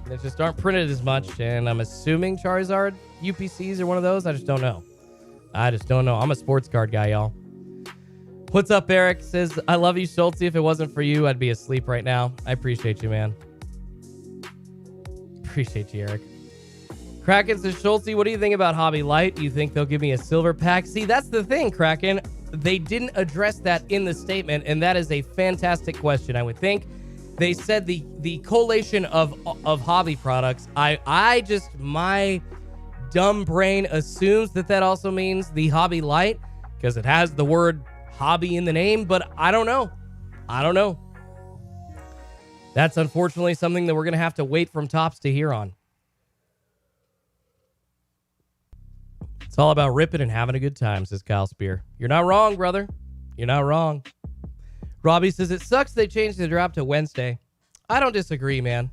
Speaker 3: that just aren't printed as much, and I'm assuming Charizard UPCs are one of those. I just don't know. I'm a sports card guy, y'all. What's up, Eric? Says, I love you, Schulte. If it wasn't for you, I'd be asleep right now. I appreciate you, man. Appreciate you, Eric. Kraken says, Schulte, what do you think about Hobby Light? Do you think they'll give me a silver pack? See, that's the thing, Kraken. They didn't address that in the statement, and that is a fantastic question. I would think they said the collation of hobby products. My dumb brain assumes that also means the Hobby Light because it has the word hobby in the name, but I don't know. That's unfortunately something that we're going to have to wait from Topps to hear on. It's all about ripping and having a good time, says Kyle Spear. You're not wrong, brother. You're not wrong. Robbie says, it sucks they changed the drop to Wednesday. I don't disagree, man.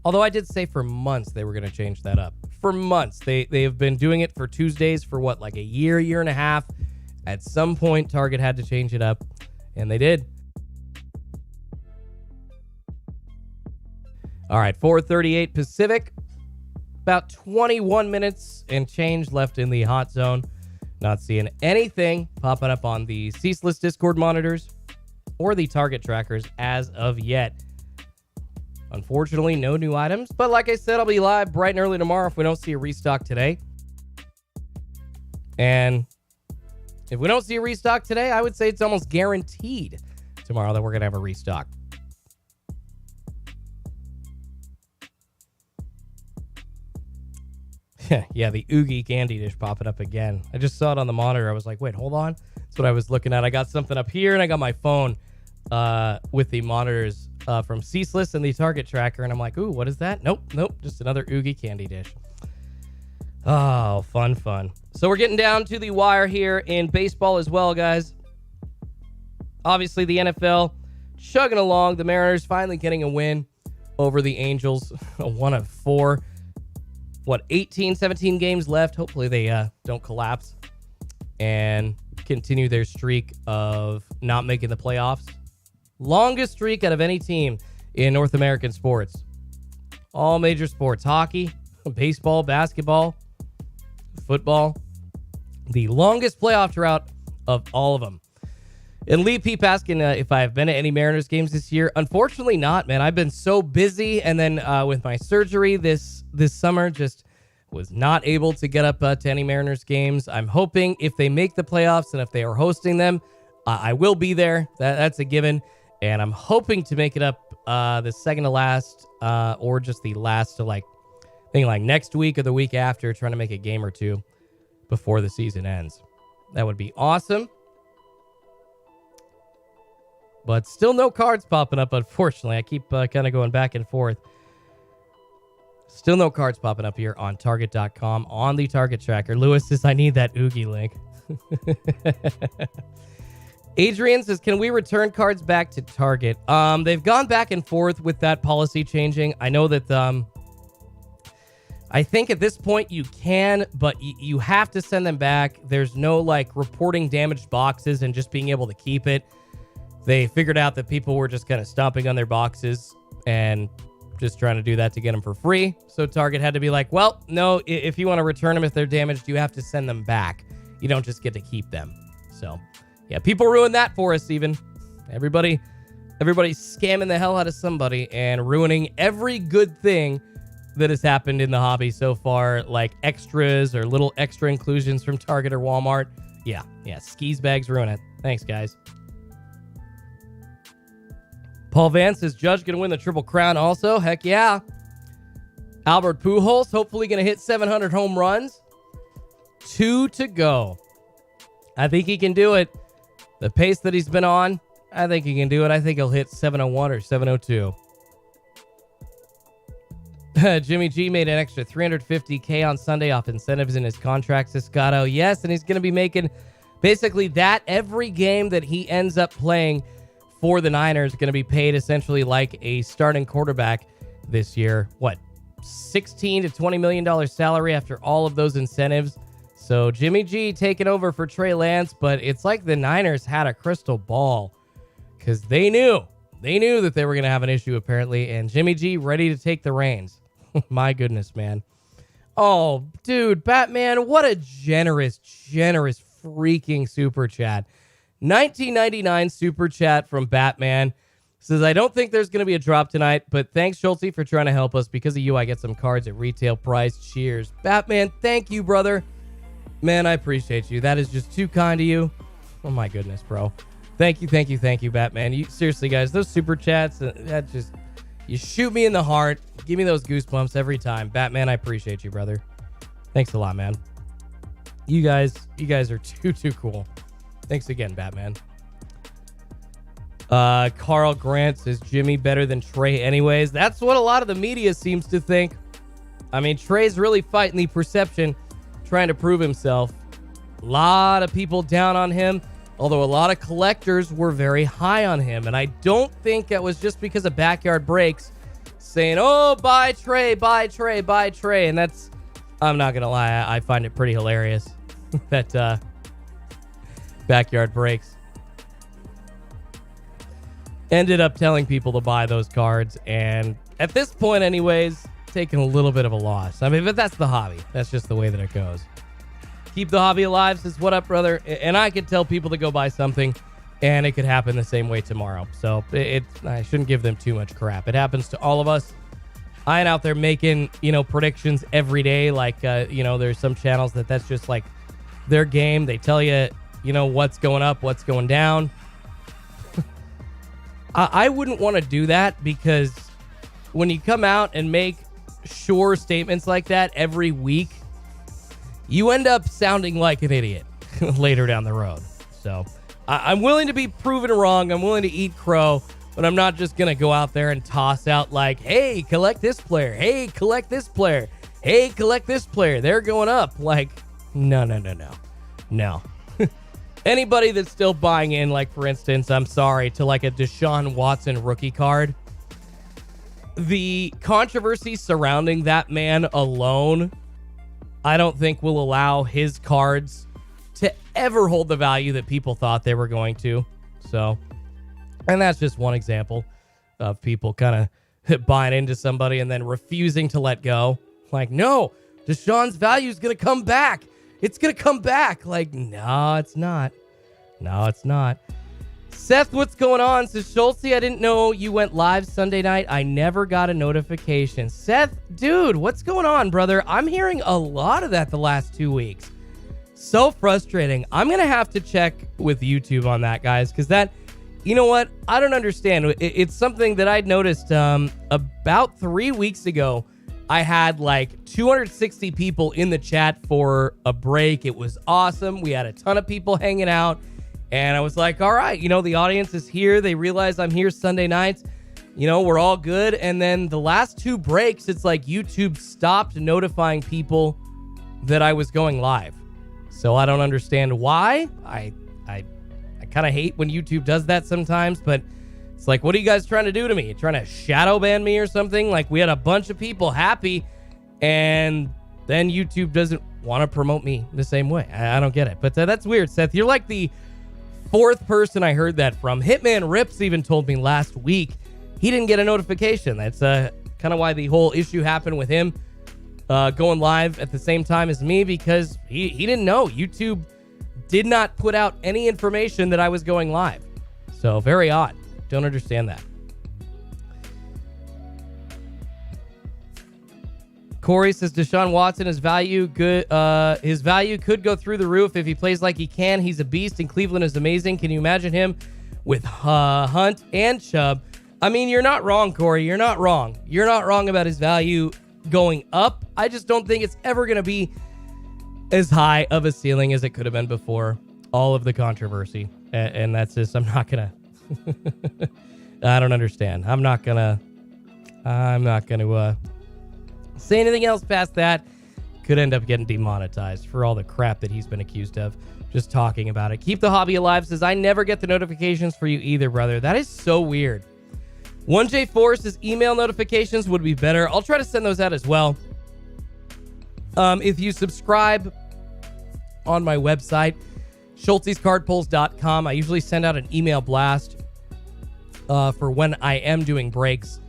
Speaker 3: Although I did say for months they were going to change that up. For months. They have been doing it for Tuesdays for what, like a year and a half. At some point, Target had to change it up, and they did. All right, 4:38 Pacific. About 21 minutes and change left in the hot zone. Not seeing anything popping up on the ceaseless Discord monitors or the target trackers as of yet. Unfortunately, no new items. But like I said, I'll be live bright and early tomorrow if we don't see a restock today. And if we don't see a restock today, I would say it's almost guaranteed tomorrow that we're going to have a restock. Yeah, the Oogie candy dish popping up again. I just saw it on the monitor. I was like, wait, hold on. That's what I was looking at. I got something up here, and I got my phone with the monitors from Ceaseless and the target tracker, and I'm like, ooh, what is that? Nope, just another Oogie candy dish. Oh, fun. So we're getting down to the wire here in baseball as well, guys. Obviously, the NFL chugging along. The Mariners finally getting a win over the Angels. A 1 of 4. 18, 17 games left. Hopefully they don't collapse and continue their streak of not making the playoffs. Longest streak out of any team in North American sports. All major sports. Hockey, baseball, basketball, football. The longest playoff drought of all of them. And Lee Peep asking if I've been at any Mariners games this year. Unfortunately not, man. I've been so busy. And then with my surgery this summer, just was not able to get up to any Mariners games. I'm hoping if they make the playoffs and if they are hosting them, I will be there. That's a given. And I'm hoping to make it up the second to last or just the last to I think next week or the week after, trying to make a game or two before the season ends. That would be awesome. But still no cards popping up, unfortunately. I keep kind of going back and forth. Still no cards popping up here on Target.com on the Target tracker. Lewis says, I need that Oogie link. Adrian says, can we return cards back to Target? They've gone back and forth with that policy changing. I know that I think at this point you can, but you have to send them back. There's no reporting damaged boxes and just being able to keep it. They figured out that people were just kind of stomping on their boxes and just trying to do that to get them for free. So Target had to be like, well, no, if you want to return them, if they're damaged, you have to send them back. You don't just get to keep them. So, yeah, people ruined that for us even. Everybody's scamming the hell out of somebody and ruining every good thing that has happened in the hobby so far, like extras or little extra inclusions from Target or Walmart. Yeah, skis bags ruin it. Thanks, guys. Paul Vance is Judge going to win the Triple Crown also? Heck yeah. Albert Pujols hopefully going to hit 700 home runs. 2 to go. I think he can do it. The pace that he's been on, I think he can do it. I think he'll hit 701 or 702. Jimmy G made an extra $350K on Sunday off incentives in his contract, Ciscato. Yes, and he's going to be making basically that every game that he ends up playing for the Niners, going to be paid essentially like a starting quarterback this year. What, $16 to $20 million salary after all of those incentives? So Jimmy G taking over for Trey Lance, but it's like the Niners had a crystal ball because they knew that they were going to have an issue apparently, and Jimmy G ready to take the reins. My goodness, man. Oh, dude, Batman, what a generous freaking super chat. 1999 super chat from Batman says, I don't think there's going to be a drop tonight, but thanks, Schultzy, for trying to help us. Because of you, I get some cards at retail price. Cheers. Batman, thank you, brother. Man, I appreciate you. That is just too kind of you. Oh, my goodness, bro. Thank you, Batman. Seriously, guys, those super chats, that just, you shoot me in the heart. Give me those goosebumps every time. Batman, I appreciate you, brother. Thanks a lot, man. You guys are too cool. Thanks again, Batman. Carl Grant says, Jimmy better than Trey anyways. That's what a lot of the media seems to think. I mean, Trey's really fighting the perception, trying to prove himself. A lot of people down on him, although a lot of collectors were very high on him. And I don't think it was just because of Backyard Breaks saying, oh, buy Trey. And that's, I'm not going to lie, I find it pretty hilarious that Backyard Breaks ended up telling people to buy those cards, and at this point anyways, taking a little bit of a loss. I mean, but that's the hobby. That's just the way that it goes. Keep the hobby alive says, what up, brother? And I could tell people to go buy something, and it could happen the same way tomorrow. So I shouldn't give them too much crap. It happens to all of us. I ain't out there making, predictions every day. Like, there's some channels that's just like their game. They tell you, what's going up, what's going down. I wouldn't want to do that, because when you come out and make sure statements like that every week, you end up sounding like an idiot later down the road. So I'm willing to be proven wrong. I'm willing to eat crow, but I'm not just going to go out there and toss out like, hey, collect this player. Hey, collect this player. Hey, collect this player. They're going up. Like, no. Anybody that's still buying in, like, for instance, I'm sorry, to like a Deshaun Watson rookie card, the controversy surrounding that man alone, I don't think will allow his cards to ever hold the value that people thought they were going to. So, and that's just one example of people kind of buying into somebody and then refusing to let go. Like, no, Deshaun's value is going to come back. It's going to come back. Like, no, it's not. No, it's not. Seth, what's going on? Says, Schultzy, I didn't know you went live Sunday night. I never got a notification. Seth, dude, what's going on, brother? I'm hearing a lot of that the last 2 weeks. So frustrating. I'm going to have to check with YouTube on that, guys, because that, you know what? I don't understand. It's something that I'd noticed about 3 weeks ago. I had like 260 people in the chat for a break. It was awesome. We had a ton of people hanging out. And I was like, all right, the audience is here. They realize I'm here Sunday nights. We're all good. And then the last 2 breaks, it's like YouTube stopped notifying people that I was going live. So I don't understand why. I kind of hate when YouTube does that sometimes, but it's like, what are you guys trying to do to me? You're trying to shadow ban me or something? Like, we had a bunch of people happy, and then YouTube doesn't want to promote me the same way. I don't get it. But that's weird, Seth. You're like the 4th person I heard that from. Hitman Rips even told me last week he didn't get a notification. That's kind of why the whole issue happened with him going live at the same time as me, because he didn't know. YouTube did not put out any information that I was going live. So very odd. Don't understand that. Corey says, Deshaun Watson, his value could go through the roof if he plays like he can. He's a beast, and Cleveland is amazing. Can you imagine him with Hunt and Chubb? I mean, you're not wrong, Corey. You're not wrong. You're not wrong about his value going up. I just don't think it's ever going to be as high of a ceiling as it could have been before all of the controversy. And that's just, I'm not going to, I don't understand. I'm not going to say anything else past that. Could end up getting demonetized for all the crap that he's been accused of. Just talking about it. Keep the hobby alive says, I never get the notifications for you either, brother. That is so weird. 1J4 says, email notifications would be better. I'll try to send those out as well. If you subscribe on my website, SCHULTZY'S.com, I usually send out an email blast for when I am doing breaks.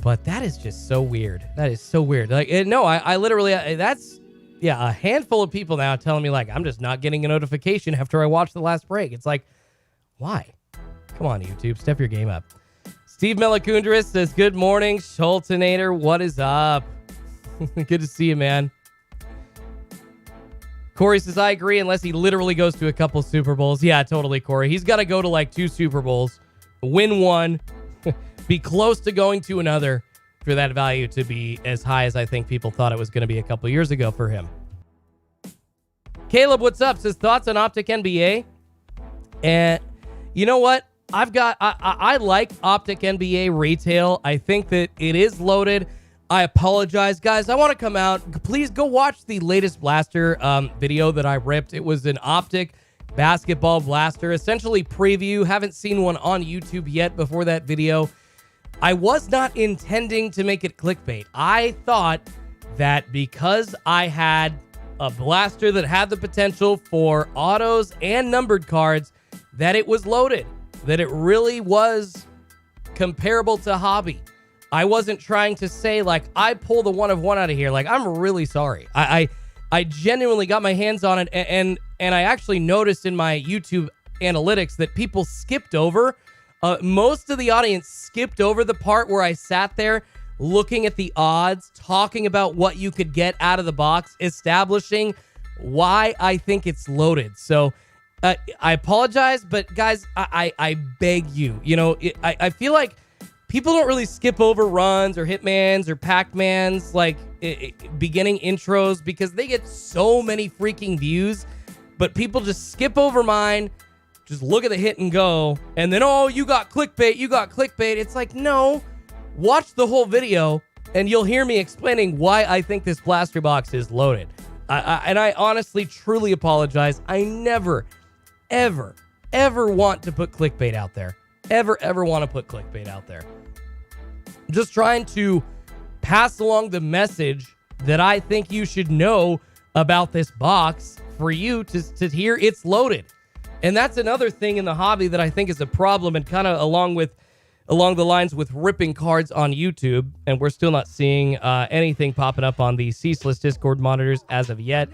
Speaker 3: But that is just so weird. That is so weird. Like, I literally, that's, a handful of people now telling me, like, I'm just not getting a notification after I watch the last break. It's like, why? Come on, YouTube, step your game up. Steve Melakundris says, good morning, Schultzinator. What is up? Good to see you, man. Corey says, I agree, unless he literally goes to a couple Super Bowls. Yeah, totally, Corey. He's got to go to like 2 Super Bowls, win one, be close to going to another for that value to be as high as I think people thought it was going to be a couple years ago for him. Caleb, what's up? Says, thoughts on Optic NBA? And you know what? I like Optic NBA retail. I think that it is loaded. I apologize, guys. I want to come out. Please go watch the latest blaster video that I ripped. It was an Optic basketball blaster, essentially preview. Haven't seen one on YouTube yet before that video. I was not intending to make it clickbait. I thought that because I had a blaster that had the potential for autos and numbered cards, that it was loaded, that it really was comparable to Hobby. I wasn't trying to say, like, I pull the 1 of 1 out of here. Like, I'm really sorry. I genuinely got my hands on it, and I actually noticed in my YouTube analytics that people skipped over. Most of the audience skipped over the part where I sat there looking at the odds, talking about what you could get out of the box, establishing why I think it's loaded. So I apologize, but guys, I beg you. You know, I feel like people don't really skip over runs or Hitmans or Pac-Mans, like beginning intros, because they get so many freaking views, but people just skip over mine, just look at the hit and go, and then, oh, you got clickbait. It's like, no, watch the whole video and you'll hear me explaining why I think this blaster box is loaded. And I honestly, truly apologize. I never, ever want to put clickbait out there. Ever want to put clickbait out there. I'm just trying to pass along the message that I think you should know about this box for you to hear it's loaded. And that's another thing in the hobby that I think is a problem, and kind of along the lines with ripping cards on YouTube. And we're still not seeing anything popping up on the ceaseless Discord monitors as of yet.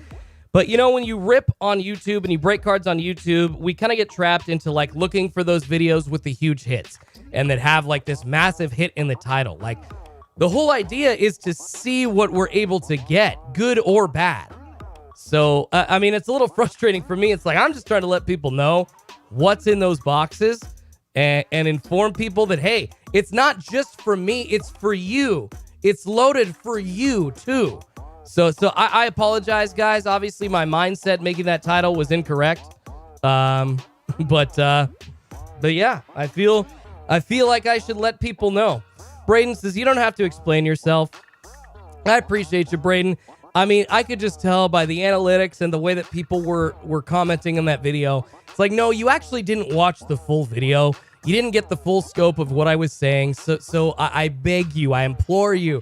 Speaker 3: But, you know, when you rip on YouTube and you break cards on YouTube, we kind of get trapped into, like, looking for those videos with the huge hits and that have, like, this massive hit in the title. Like, the whole idea is to see what we're able to get, good or bad. So, I mean, it's a little frustrating for me. It's like, I'm just trying to let people know what's in those boxes and inform people that, hey, it's not just for me, it's for you. It's loaded for you, too. So I apologize, guys. Obviously, my mindset making that title was incorrect. But yeah, I feel like I should let people know. Braden says, you don't have to explain yourself. I appreciate you, Braden. I mean, I could just tell by the analytics and the way that people were commenting on that video. It's like, no, you actually didn't watch the full video. You didn't get the full scope of what I was saying. So I beg you, I implore you.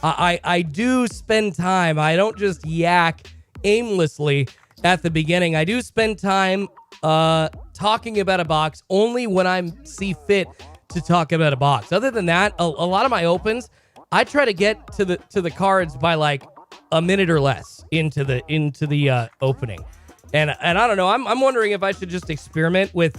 Speaker 3: I do spend time. I don't just yak aimlessly at the beginning. I do spend time talking about a box only when I see fit to talk about a box. Other than that, a lot of my opens, I try to get to the cards by like a minute or less into the opening. And I don't know. I'm wondering if I should just experiment with.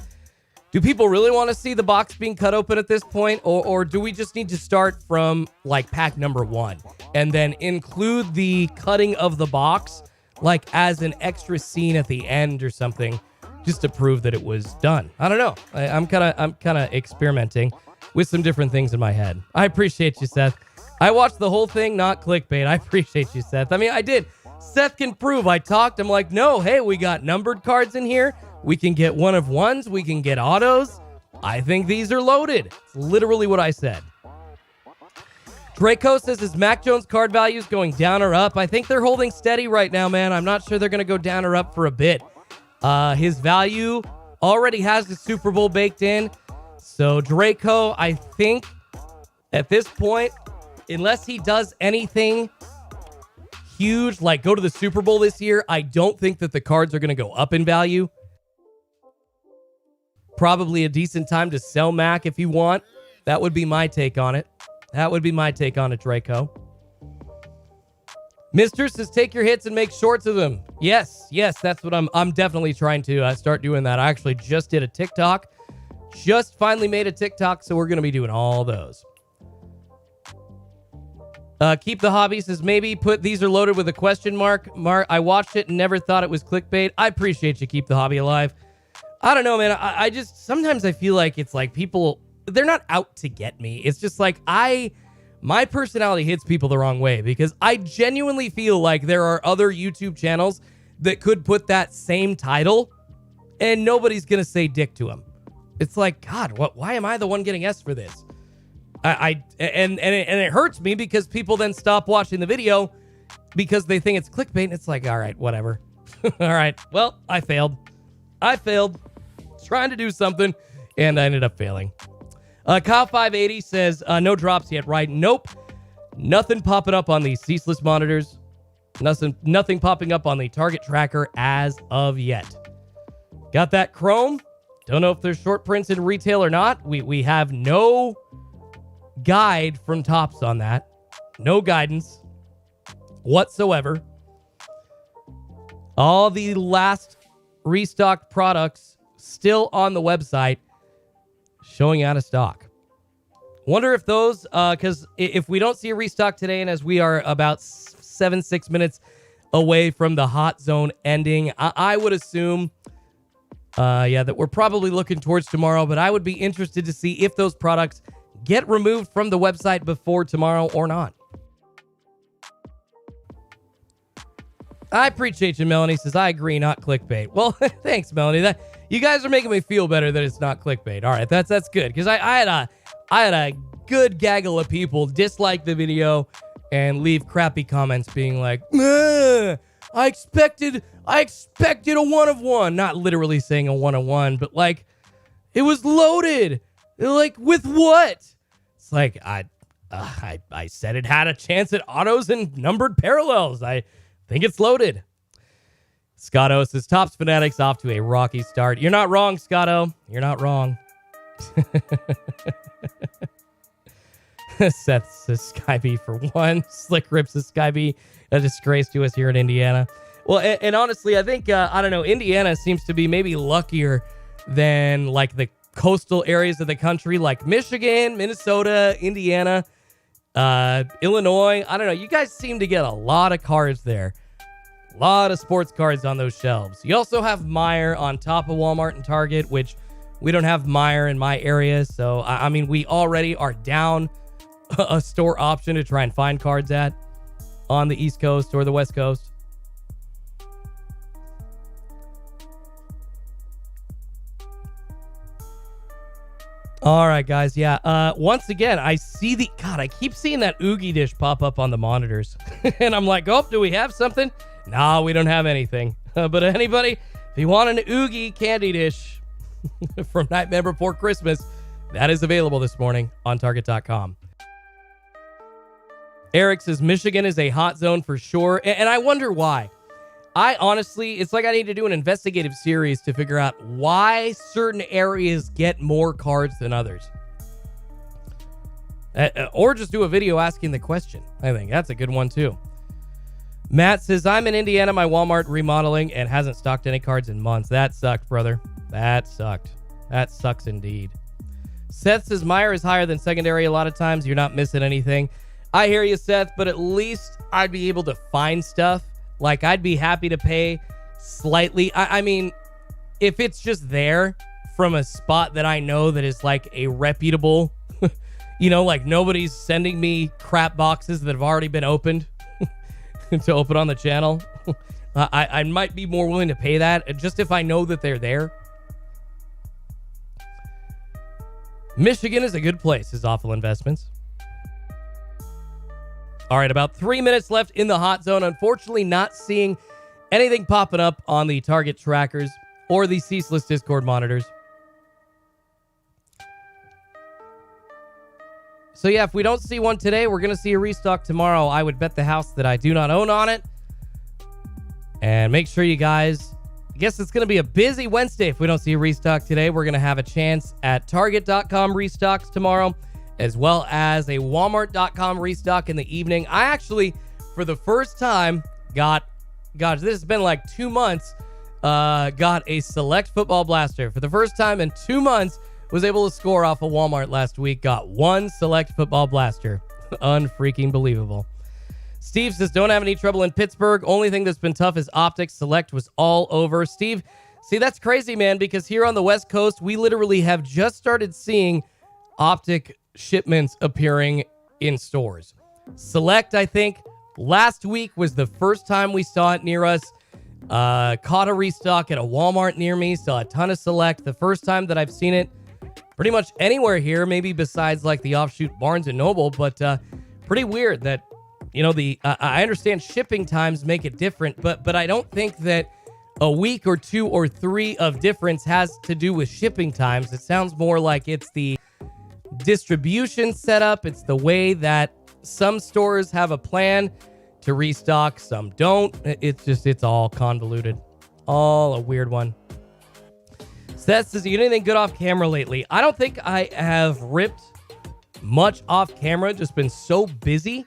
Speaker 3: Do people really want to see the box being cut open at this point? Or do we just need to start from like pack number 1 and then include the cutting of the box like as an extra scene at the end or something, just to prove that it was done? I don't know. I'm kind of experimenting with some different things in my head. I appreciate you, Seth. I watched the whole thing, not clickbait. I appreciate you, Seth. I mean, I did. Seth can prove. I talked. I'm like, no, hey, we got numbered cards in here. We can get 1 of 1s. We can get autos. I think these are loaded. It's literally what I said. Draco says, is Mac Jones card values going down or up? I think they're holding steady right now, man. I'm not sure they're going to go down or up for a bit. His value already has the Super Bowl baked in. So Draco, I think at this point, unless he does anything huge, like go to the Super Bowl this year, I don't think that the cards are going to go up in value. Probably a decent time to sell Mac if you want. That would be my take on it. Draco. Mister says, take your hits and make shorts of them. Yes, that's what I'm definitely trying to start doing that. I actually just did a TikTok. Just finally made a TikTok, so we're going to be doing all those. Keep the Hobby says, maybe put these are loaded with a question mark. I watched it and never thought it was clickbait. I appreciate you, Keep the Hobby alive. I don't know, man. I just, sometimes I feel like it's like people, they're not out to get me. It's just like my personality hits people the wrong way, because I genuinely feel like there are other YouTube channels that could put that same title and nobody's going to say dick to them. It's like, God, why am I the one getting S for this? And it hurts me because people then stop watching the video because they think it's clickbait. And it's like, all right, whatever. All right. Well, I failed. Trying to do something, and I ended up failing. Kyle580 says, no drops yet, right? Nope. Nothing popping up on the ceaseless monitors. Nothing popping up on the target tracker as of yet. Got that Chrome. Don't know if there's short prints in retail or not. We have no guide from Topps on that. No guidance whatsoever. All the last restocked products still on the website showing out of stock. Wonder if those, because if we don't see a restock today, and as we are about 6 minutes away from the hot zone ending, I would assume, that we're probably looking towards tomorrow, but I would be interested to see if those products get removed from the website before tomorrow or not. I appreciate you, Melanie says, I agree, not clickbait. Well, thanks, Melanie. You guys are making me feel better that it's not clickbait. All right, that's good, because I had a good gaggle of people dislike the video and leave crappy comments being like, I expected a 1 of 1. Not literally saying a 1 of 1, but like, it was loaded. Like, with what? It's like, I said it had a chance at autos and numbered parallels. I think it's loaded. Scotto says, Topps Fanatics off to a rocky start. You're not wrong, Scotto. You're not wrong. Seth says Skyby for 1. Slick Rip says Skyby, a disgrace to us here in Indiana. Well, and honestly, I think, I don't know, Indiana seems to be maybe luckier than like the coastal areas of the country, like Michigan, Minnesota, Indiana, Illinois. I don't know. You guys seem to get a lot of cards there. A lot of sports cards on those shelves. You also have Meijer on top of Walmart and Target, which we don't have Meijer in my area. So, I mean, we already are down a store option to try and find cards at on the East Coast or the West Coast. All right, guys. Yeah. Once again, I keep seeing that Oogie dish pop up on the monitors. And I'm like, oh, do we have something? No, we don't have anything. But anybody, if you want an Oogie candy dish from Nightmare Before Christmas, that is available this morning on Target.com. Eric says Michigan is a hot zone for sure. And I wonder why. I honestly, it's like I need to do an investigative series to figure out why certain areas get more cards than others. Or just do a video asking the question. I think that's a good one too. Matt says, I'm in Indiana, my Walmart remodeling and hasn't stocked any cards in months. That sucked, brother. That sucked. That sucks indeed. Seth says, Meijer is higher than secondary a lot of times. You're not missing anything. I hear you, Seth, but at least I'd be able to find stuff. Like, I'd be happy to pay slightly. I mean, if it's just there from a spot that I know that is like a reputable, like nobody's sending me crap boxes that have already been opened to open on the channel, I might be more willing to pay that just if I know that they're there. Michigan is a good place, is Awful Investments. All right, about 3 minutes left in the hot zone. Unfortunately, not seeing anything popping up on the Target trackers or the Ceaseless Discord monitors. So yeah, if we don't see one today, we're going to see a restock tomorrow. I would bet the house that I do not own on it. And make sure you guys, I guess it's going to be a busy Wednesday if we don't see a restock today. We're going to have a chance at Target.com restocks tomorrow, as well as a Walmart.com restock in the evening. I actually, for the first time, this has been like 2 months, got a Select Football Blaster. For the first time in 2 months, was able to score off of Walmart last week. Got one Select Football Blaster. Unfreaking believable. Steve says, don't have any trouble in Pittsburgh. Only thing that's been tough is Optic. Select was all over. Steve, see, that's crazy, man, because here on the West Coast, we literally have just started seeing Optic shipments appearing in stores. Select, I think, last week was the first time we saw it near us. Caught a restock at a Walmart near me. Saw a ton of Select. The first time that I've seen it pretty much anywhere here, maybe besides like the offshoot Barnes & Noble, but pretty weird that, I understand shipping times make it different, but I don't think that a week or 2 or 3 of difference has to do with shipping times. It sounds more like it's the distribution setup. It's the way that some stores have a plan to restock, some don't. It's all convoluted. All a weird one. Seth says, you get anything good off camera lately? I don't think I have ripped much off camera, just been so busy.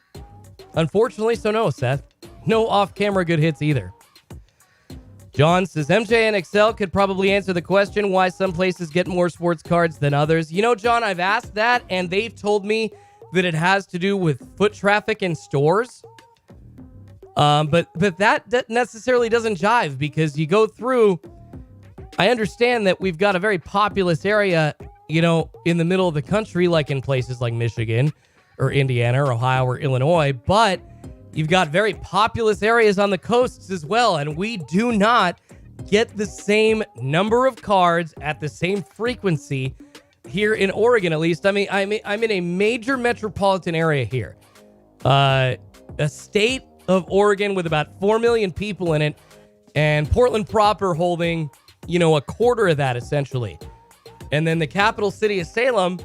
Speaker 3: Unfortunately, so no, Seth. No off camera good hits either. John says MJ and Excel could probably answer the question why some places get more sports cards than others. You know, John, I've asked that and they've told me that it has to do with foot traffic in stores. But that necessarily doesn't jive because you go through. I understand that we've got a very populous area, you know, in the middle of the country, like in places like Michigan or Indiana or Ohio or Illinois, but you've got very populous areas on the coasts as well, and we do not get the same number of cards at the same frequency here in Oregon, at least. I mean, I'm in a major metropolitan area here, a state of Oregon with about 4 million people in it, and Portland proper holding, you know, a quarter of that essentially. And then the capital city of Salem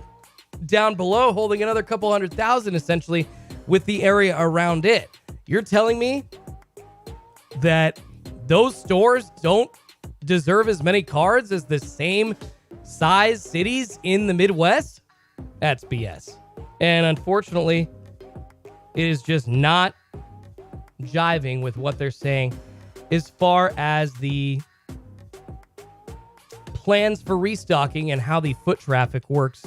Speaker 3: down below holding another couple 100,000 essentially with the area around it. You're telling me that those stores don't deserve as many cards as the same size cities in the Midwest? That's BS. And unfortunately, it is just not jiving with what they're saying as far as the plans for restocking and how the foot traffic works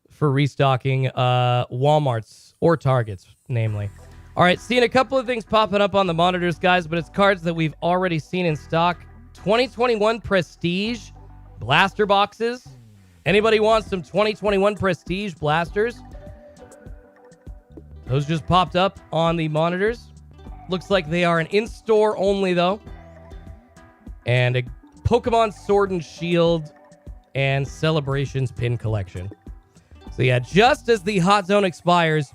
Speaker 3: for restocking Walmarts or Targets, namely. All right, seeing a couple of things popping up on the monitors, guys, but it's cards that we've already seen in stock. 2021 Prestige blaster boxes. Anybody wants some 2021 Prestige blasters? Those just popped up on the monitors. Looks like they are an in-store only, though. And a Pokemon Sword and Shield and Celebrations pin collection. So yeah, just as the hot zone expires,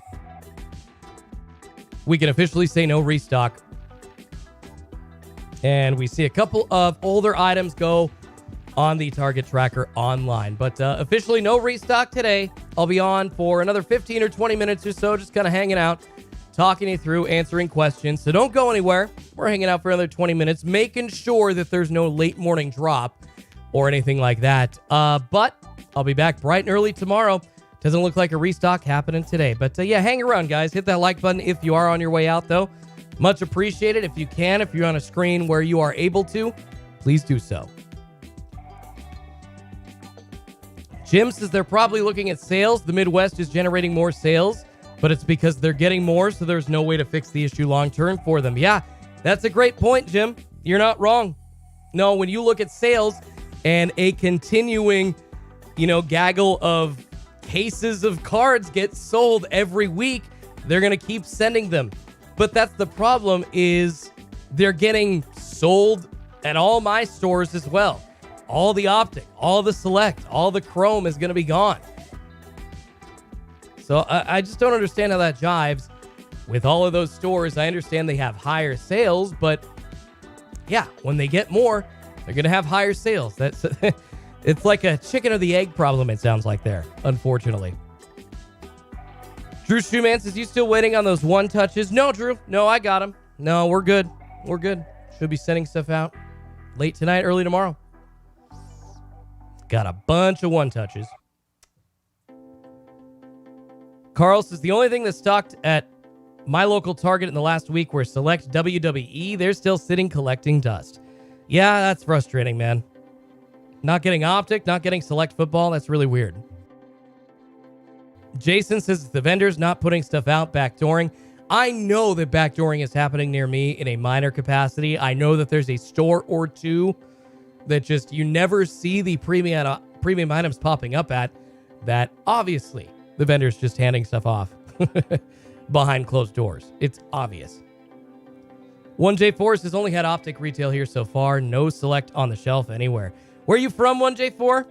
Speaker 3: we can officially say no restock. And we see a couple of older items go on the Target tracker online. But officially no restock today. I'll be on for another 15 or 20 minutes or so, just kind of hanging out, talking you through, answering questions. So don't go anywhere. We're hanging out for another 20 minutes, making sure that there's no late morning drop or anything like that. But I'll be back bright and early tomorrow. Doesn't look like a restock happening today. But yeah, hang around, guys. Hit that like button if you are on your way out, though. Much appreciated. If you can, if you're on a screen where you are able to, please do so. Jim says they're probably looking at sales. The Midwest is generating more sales, but it's because they're getting more, so there's no way to fix the issue long-term for them. Yeah, that's a great point, Jim. You're not wrong. No, when you look at sales and a continuing, gaggle of cases of cards get sold every week, they're going to keep sending them. But that's the problem, is they're getting sold at all my stores as well. All the Optic, all the Select, all the Chrome is going to be gone. So I just don't understand how that jives with all of those stores. I understand they have higher sales, but yeah, when they get more, they're going to have higher sales. That's it's like a chicken or the egg problem, it sounds like there, unfortunately. Drew Shoeman says, you still waiting on those one touches? No, Drew. No, I got them. No, we're good. We're good. Should be sending stuff out late tonight, early tomorrow. Got a bunch of one touches. Carl says, the only thing that stocked at my local Target in the last week were select WWE. They're still sitting collecting dust. Yeah, that's frustrating, man. Not getting Optic, not getting Select Football. That's really weird. Jason says the vendor's not putting stuff out, backdooring. I know that backdooring is happening near me in a minor capacity. I know that there's a store or two that just you never see the premium items popping up at, that obviously the vendor's just handing stuff off behind closed doors. It's obvious. 1J Force has only had Optic retail here so far. No Select on the shelf anywhere. Where are you from, 1J4?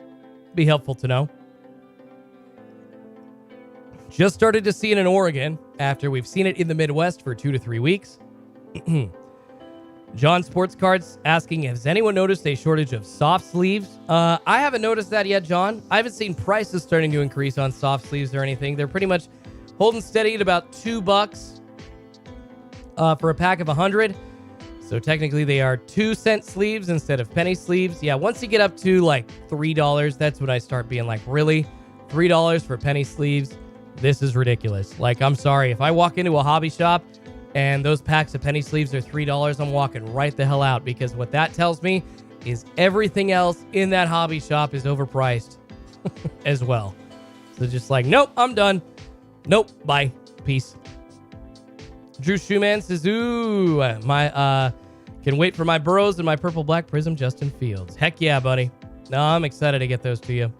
Speaker 3: Be helpful to know. Just started to see it in Oregon after we've seen it in the Midwest for 2 to 3 weeks. John Sports Cards asking, has anyone noticed a shortage of soft sleeves? I haven't noticed that yet, John. I haven't seen prices starting to increase on soft sleeves or anything. They're pretty much holding steady at about $2 for a pack of 100. So technically they are 2-cent sleeves instead of penny sleeves. Yeah, once you get up to like $3, that's when I start being like, really? $3 for penny sleeves? This is ridiculous. Like, I'm sorry. If I walk into a hobby shop and those packs of penny sleeves are $3, I'm walking right the hell out, because what that tells me is everything else in that hobby shop is overpriced as well. So just like, nope, I'm done. Nope, bye. Peace. Drew Shoeman says, ooh, can wait for my Burrows and my purple black Prizm Justin Fields. Heck yeah, buddy. No, I'm excited to get those to you.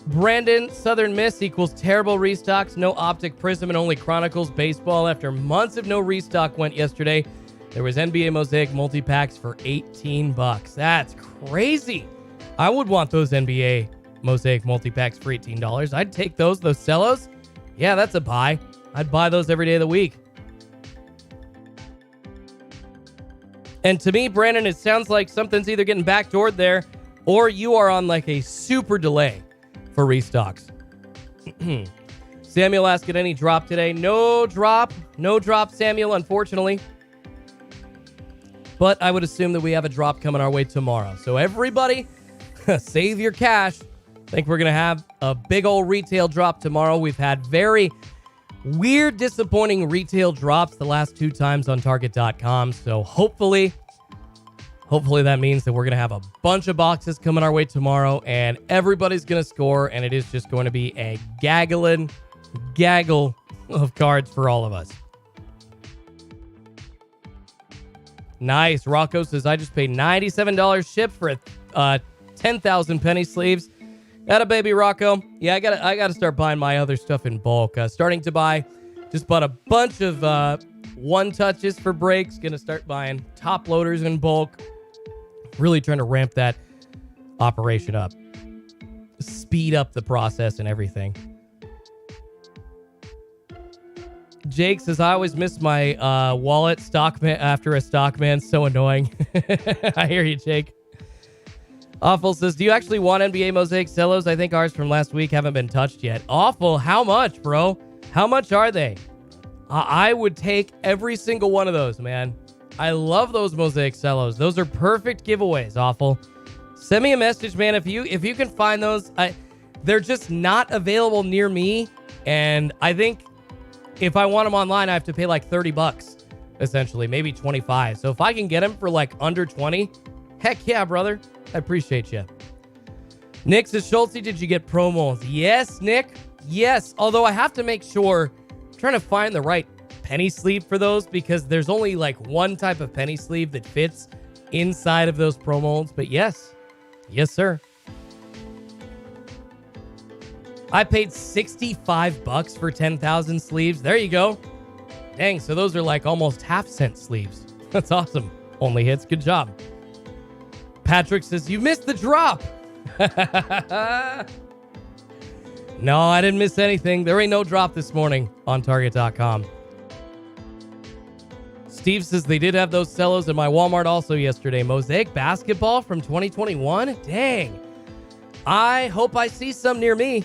Speaker 3: Brandon, Southern Miss equals terrible restocks. No Optic, Prizm, and only Chronicles baseball. After months of no restock went yesterday, there was NBA Mosaic multi-packs for $18. That's crazy. I would want those NBA Mosaic multi-packs for $18. I'd take those Cellos. Yeah, that's a buy. I'd buy those every day of the week. And to me, Brandon, it sounds like something's either getting backdoored there or you are on like a super delay for restocks. Samuel asked, "Get any drop today?" No drop, Samuel, unfortunately. But I would assume that we have a drop coming our way tomorrow. So everybody, save your cash. I think we're going to have a big old retail drop tomorrow. We've had very weird, disappointing retail drops the last 2 times on Target.com. So hopefully that means that we're going to have a bunch of boxes coming our way tomorrow, and everybody's going to score, and it is just going to be a gaggle of cards for all of us. Nice. Rocco says, I just paid $97 ship for 10,000 penny sleeves. Atta baby, Rocco. Yeah, I gotta start buying my other stuff in bulk. Starting to buy. Just bought a bunch of one touches for breaks. Gonna start buying top loaders in bulk. Really trying to ramp that operation up. Speed up the process and everything. Jake says, I always miss my wallet stockman after a stockman. So annoying. I hear you, Jake. Awful says, do you actually want NBA Mosaic Cellos? I think ours from last week haven't been touched yet. Awful. How much, bro? How much are they? I would take every single one of those, man. I love those Mosaic Cellos. Those are perfect giveaways, Awful. Send me a message, man. If you can find those, they're just not available near me. And I think if I want them online, I have to pay like $30, essentially, maybe 25. So if I can get them for like under 20, heck yeah, brother. I appreciate you. Nick says, Schultzy, did you get promos? Yes, Nick. Yes. Although I have to make sure, I'm trying to find the right penny sleeve for those, because there's only like one type of penny sleeve that fits inside of those pro molds. But yes. Yes, sir. I paid $65 for 10,000 sleeves. There you go. Dang, so those are like almost half-cent sleeves. That's awesome. Only hits. Good job. Patrick says, you missed the drop. No, I didn't miss anything. There ain't no drop this morning on Target.com. Steve says they did have those Cellos in my Walmart also yesterday. Mosaic basketball from 2021? Dang. I hope I see some near me,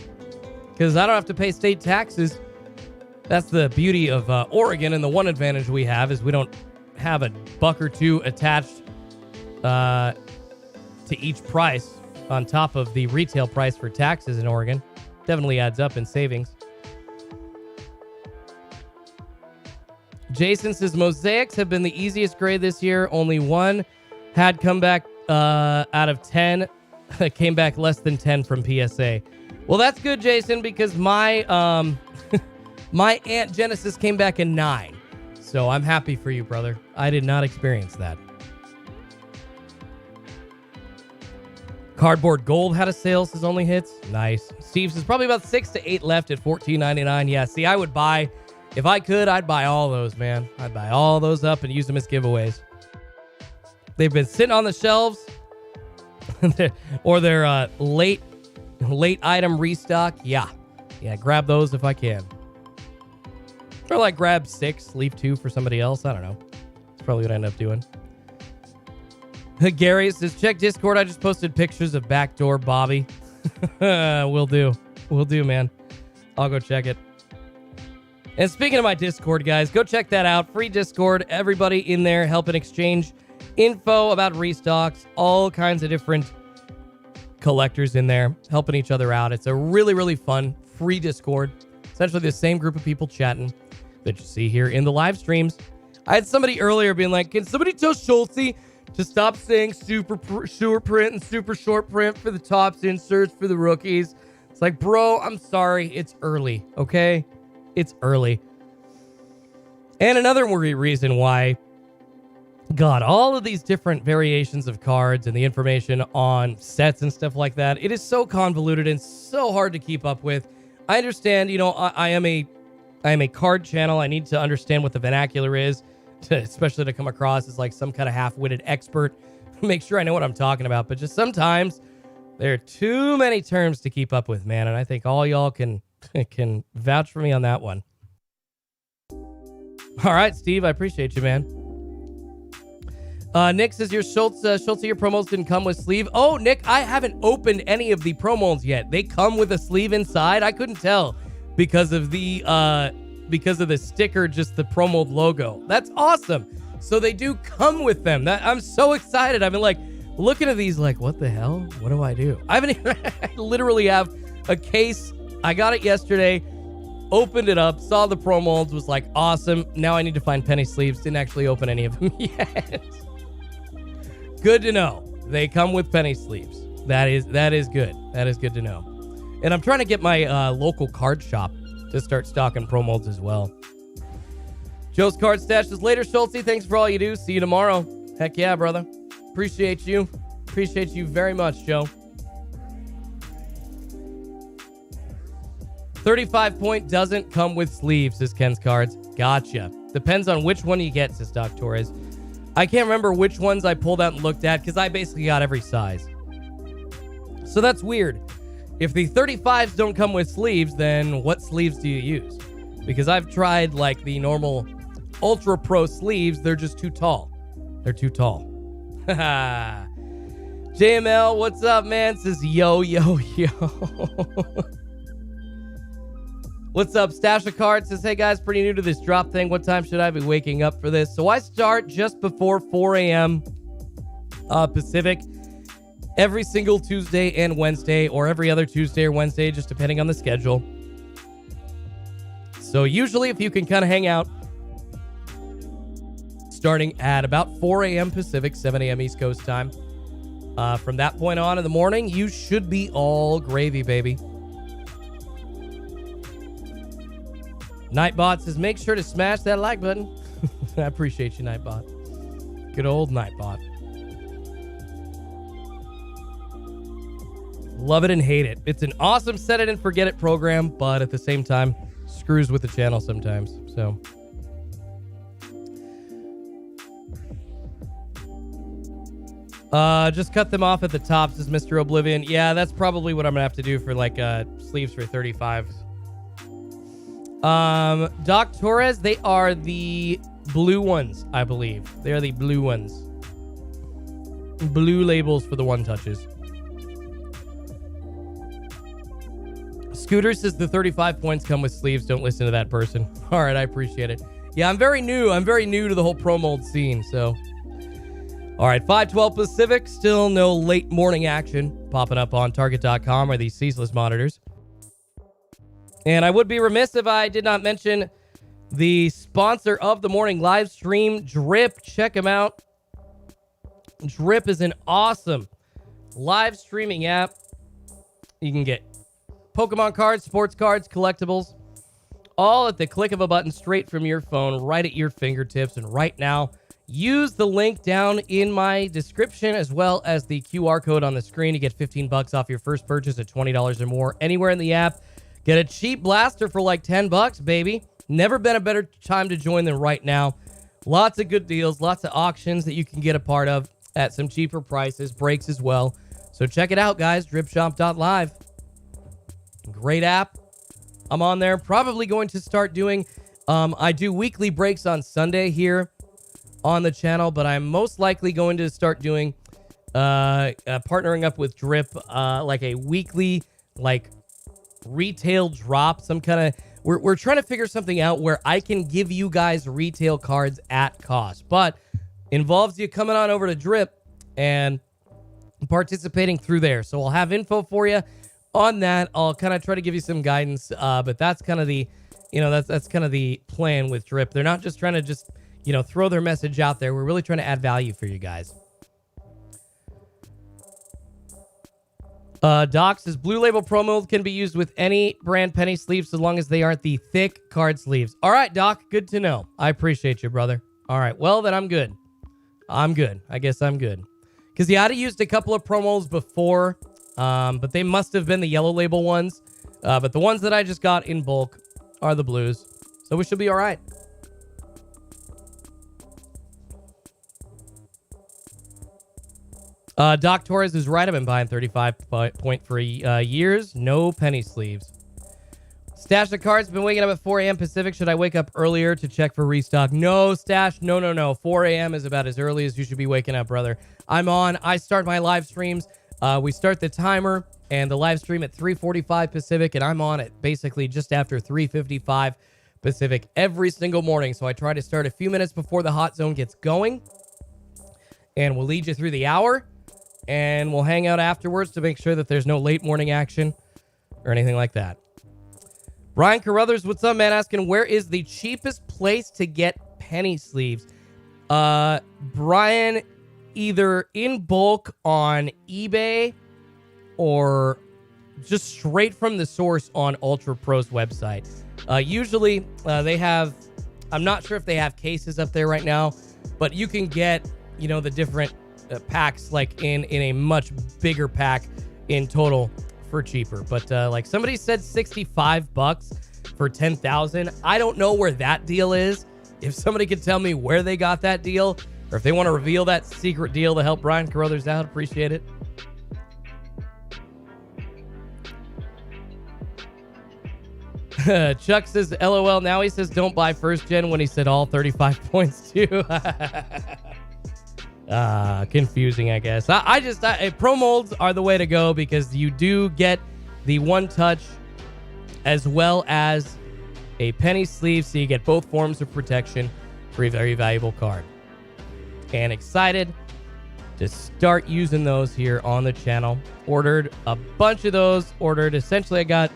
Speaker 3: because I don't have to pay state taxes. That's the beauty of Oregon, and the one advantage we have is we don't have a buck or two attached to each price on top of the retail price for taxes in Oregon. Definitely adds up in savings. Jason says, Mosaics have been the easiest grade this year. Only one had come back out of 10. Came back less than 10 from PSA. Well, that's good, Jason, because my my Aunt Genesis came back in 9. So I'm happy for you, brother. I did not experience that. Cardboard Gold had a sale, says only hits. Nice. Steve says probably about 6 to 8 left at $14.99. Yeah, see, I would buy, if I could, I'd buy all those, man. I'd buy all those up and use them as giveaways. They've been sitting on the shelves, or they're late item restock. Yeah, grab those if I can. Or like grab 6, leave 2 for somebody else. I don't know. That's probably what I end up doing. Gary says, check Discord. I just posted pictures of backdoor Bobby. Will do, man. I'll go check it. And speaking of my Discord, guys, go check that out. Free Discord. Everybody in there helping exchange info about restocks. All kinds of different collectors in there helping each other out. It's a really, really fun free Discord. Essentially the same group of people chatting that you see here in the live streams. I had somebody earlier being like, can somebody tell Schultzy to stop saying super print and super short print for the tops inserts for the rookies? It's like, bro, I'm sorry. It's early, okay? It's early. And another reason why, God, all of these different variations of cards and the information on sets and stuff like that, it is so convoluted and so hard to keep up with. I understand, you know, I am a card channel. I need to understand what the vernacular is, especially to come across as like some kind of half-witted expert. Make sure I know what I'm talking about. But just sometimes there are too many terms to keep up with, man. And I think all y'all can vouch for me on that one. All right, Steve, I appreciate you, man. Nick says your Schultz, your promos didn't come with sleeve. Oh, Nick, I haven't opened any of the promos yet. They come with a sleeve inside. I couldn't tell because of the sticker, just the promo logo. That's awesome. So they do come with them. I'm so excited. I've been like looking at these like, what the hell? What do I do? I literally have a case. I got it yesterday, opened it up, saw the pro molds, was like, awesome. Now I need to find penny sleeves. Didn't actually open any of them yet. Good to know. They come with penny sleeves. That is good. That is good to know. And I'm trying to get my local card shop to start stocking pro molds as well. Joe's Card Stash says, later, Schultz. Thanks for all you do. See you tomorrow. Heck yeah, brother. Appreciate you. Appreciate you very much, Joe. 35 point doesn't come with sleeves, says Ken's Cards. Gotcha. Depends on which one you get, says Doc Torres. I can't remember which ones I pulled out and looked at because I basically got every size. So that's weird. If the 35s don't come with sleeves, then what sleeves do you use? Because I've tried like the normal Ultra Pro sleeves. They're just too tall. They're too tall. JML, what's up, man? Says yo. What's up? Stash of Cards says, hey guys, pretty new to this drop thing. What time should I be waking up for this? So I start just before 4 a.m. Pacific every single Tuesday and Wednesday, or every other Tuesday or Wednesday, just depending on the schedule. So usually if you can kind of hang out starting at about 4 a.m. Pacific, 7 a.m. East Coast time, from that point on in the morning, you should be all gravy, baby. Nightbot says, make sure to smash that like button. I appreciate you, Nightbot. Good old Nightbot. Love it and hate it. It's an awesome set it and forget it program, but at the same time, screws with the channel sometimes. So, just cut them off at the top, says Mr. Oblivion. Yeah, that's probably what I'm gonna have to do for like sleeves for 35s. Doc Torres, they are the blue ones, I believe. They are the blue ones. Blue labels for the one touches. Scooter says the 35 points come with sleeves. Don't listen to that person. All right, I appreciate it. Yeah, I'm very new. I'm very new to the whole pro mold scene, so. All right, 5:12 Pacific. Still no late morning action popping up on Target.com or these ceaseless monitors. And I would be remiss if I did not mention the sponsor of the morning live stream, Drip. Check them out. Drip is an awesome live streaming app. You can get Pokemon cards, sports cards, collectibles, all at the click of a button straight from your phone, right at your fingertips. And right now, use the link down in my description as well as the QR code on the screen to get $15 off your first purchase at $20 or more anywhere in the app. Get a cheap blaster for like $10, baby. Never been a better time to join than right now. Lots of good deals, lots of auctions that you can get a part of at some cheaper prices, breaks as well. So check it out, guys. Dripshop.live. Great app. I'm on there. Probably going to start doing, I do weekly breaks on Sunday here on the channel, but I'm most likely going to start doing, partnering up with Drip, like a weekly, like, retail drop, some kind of we're trying to figure something out where I can give you guys retail cards at cost, but involves you coming on over to Drip and participating through there. So I'll have info for you on that. I'll kind of try to give you some guidance, but that's kind of the, that's kind of the plan with Drip. They're not just trying to just, throw their message out there. We're really trying to add value for you guys. Doc says Blue Label promo can be used with any brand penny sleeves as long as they aren't the thick card sleeves. All right, Doc, good to know. I appreciate you, brother. All right, well, then I'm good. I guess I'm good. Because yeah, I'd used a couple of promos before, but they must have been the Yellow Label ones. But the ones that I just got in bulk are the blues. So we should be all right. Doc Torres is right. I've been buying 35.3 years. No penny sleeves. Stash the cards. Been waking up at 4 a.m. Pacific. Should I wake up earlier to check for restock? No, Stash. No. 4 a.m. is about as early as you should be waking up, brother. I'm on. I start my live streams. We start the timer and the live stream at 3:45 Pacific, and I'm on it basically just after 3:55 Pacific every single morning. So I try to start a few minutes before the hot zone gets going, and we'll lead you through the hour. And we'll hang out afterwards to make sure that there's no late morning action or anything like that. Brian Carruthers, what's up, man? Asking, where is the cheapest place to get penny sleeves? Brian, either in bulk on eBay or just straight from the source on Ultra Pro's website. Usually they have, I'm not sure if they have cases up there right now, but you can get, the different packs like in a much bigger pack in total for cheaper. But like somebody said $65 for 10,000. I don't know where that deal is. If somebody could tell me where they got that deal, or if they want to reveal that secret deal to help Brian Carruthers out, appreciate it. Chuck says LOL. Now he says don't buy first gen when he said all 35 points too. Confusing, I guess. Pro molds are the way to go because you do get the one touch as well as a penny sleeve, so you get both forms of protection for a very valuable card. And excited to start using those here on the channel. Ordered a bunch of those. Essentially, I got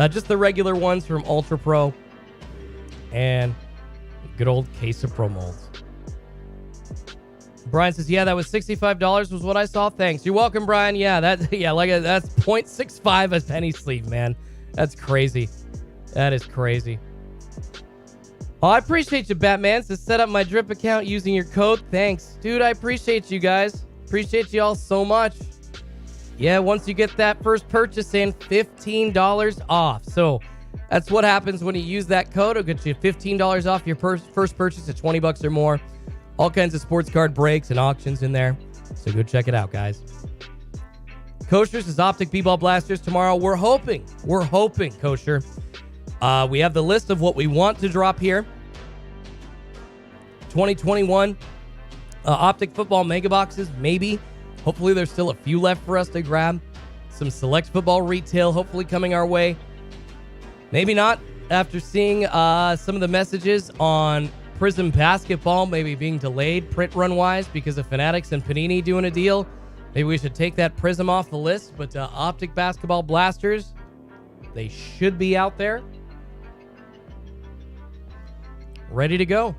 Speaker 3: just the regular ones from Ultra Pro and a good old case of pro molds. Brian says, yeah, that was $65 was what I saw. Thanks. You're welcome, Brian. Yeah, that's 0.65 a penny sleeve, man. That's crazy. That is crazy. Oh, I appreciate you, Batman. To set up my Drip account using your code. Thanks. Dude, I appreciate you guys. Appreciate you all so much. Yeah, once you get that first purchase in, $15 off. So that's what happens when you use that code. It'll get you $15 off your first purchase at $20 or more. All kinds of sports card breaks and auctions in there. So go check it out, guys. Kosher's is Optic B-Ball Blasters tomorrow. We're hoping, Kosher. We have the list of what we want to drop here. 2021 Optic Football Mega Boxes, maybe. Hopefully there's still a few left for us to grab. Some select football retail hopefully coming our way. Maybe not after seeing some of the messages on Prizm basketball maybe being delayed print run wise because of Fanatics and Panini doing a deal. Maybe we should take that Prizm off the list, but Optic Basketball Blasters, they should be out there ready to go.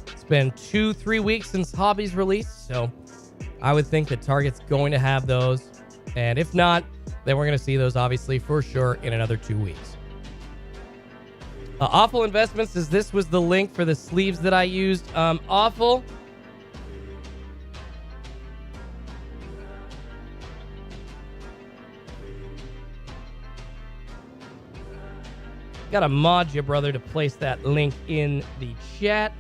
Speaker 3: It's been 2-3 weeks since Hobbies released, so I would think that Target's going to have those, and if not, then we're going to see those obviously for sure in another 2 weeks. Awful Investments says this was the link for the sleeves that I used. Awful. Gotta mod you, brother, to place that link in the chat.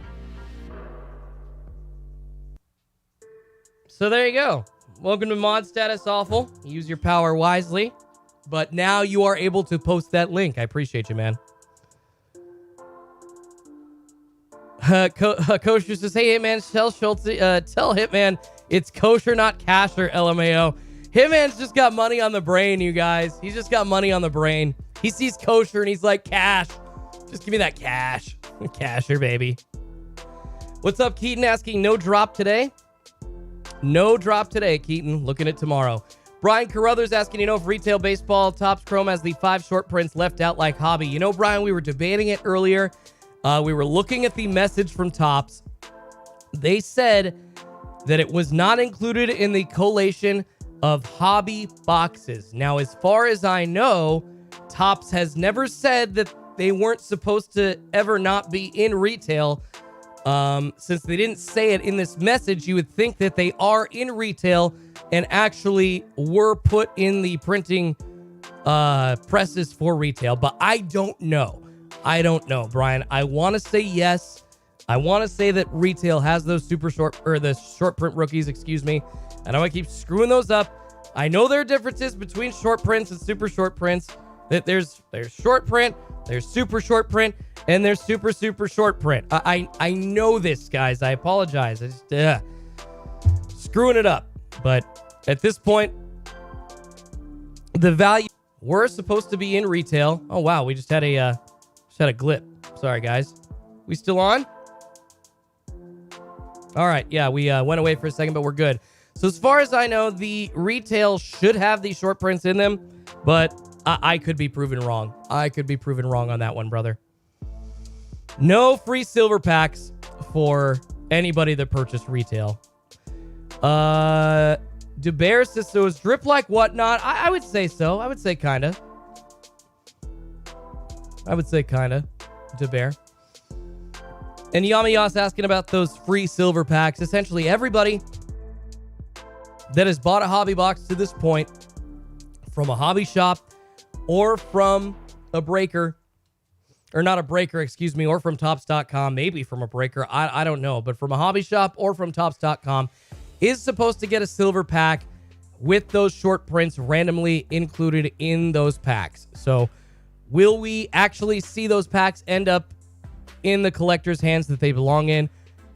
Speaker 3: So there you go. Welcome to Mod Status, Awful. Use your power wisely. But now you are able to post that link. I appreciate you, man. Kosher says, hey, Hitman, tell Hitman it's kosher, not casher, LMAO. Hitman's just got money on the brain, you guys. He's just got money on the brain. He sees kosher and he's like, cash. Just give me that cash. Casher, baby. What's up, Keaton? Asking no drop today. No drop today, Keaton. Looking at tomorrow. Brian Carruthers asking, if retail baseball Topps Chrome has the 5 short prints left out like hobby. Brian, we were debating it earlier. We were looking at the message from Topps. They said that it was not included in the collation of hobby boxes. Now, as far as I know, Topps has never said that they weren't supposed to ever not be in retail. Since they didn't say it in this message, you would think that they are in retail and actually were put in the printing presses for retail. But I don't know. Brian. I want to say yes. I want to say that retail has those the short print rookies, excuse me. I know I keep screwing those up. I know there are differences between short prints and super short prints. That there's short print, there's super short print, and there's super short print. I know this, guys. I apologize. I just screwing it up. But at this point, the value, we're supposed to be in retail. Oh wow, we just had a glip. Sorry, guys. We still on? All right, yeah, we went away for a second, but we're good. So as far as I know, the retail should have the short prints in them, but I could be proven wrong. I could be proven wrong on that one, brother. No free silver packs for anybody that purchased retail. Do Bears so drip like whatnot? I would say so. I would say kind of. DeBear. And Yami asking about those free silver packs. Essentially, everybody that has bought a hobby box to this point from a hobby shop or from a breaker, or not a breaker, excuse me, or from Topps.com, maybe from a breaker, I don't know, but from a hobby shop or from Topps.com, is supposed to get a silver pack with those short prints randomly included in those packs. So will we actually see those packs end up in the collector's hands that they belong in?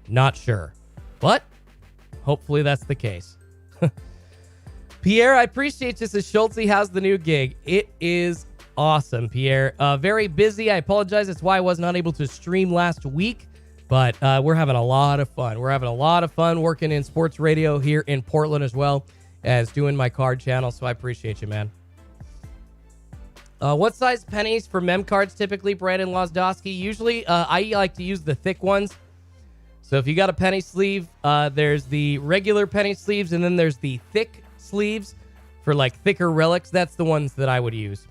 Speaker 3: Not sure, but hopefully that's the case. Pierre, I appreciate this as Schultz has the new gig. It is awesome, Pierre. Very busy. I apologize. That's why I was not able to stream last week, but we're having a lot of fun. We're having a lot of fun working in sports radio here in Portland as well as doing my card channel, so I appreciate you, man. What size pennies for mem cards typically, Brandon Lozdowski? Usually, I like to use the thick ones. So if you got a penny sleeve, there's the regular penny sleeves, and then there's the thick sleeves for like thicker relics. That's the ones that I would use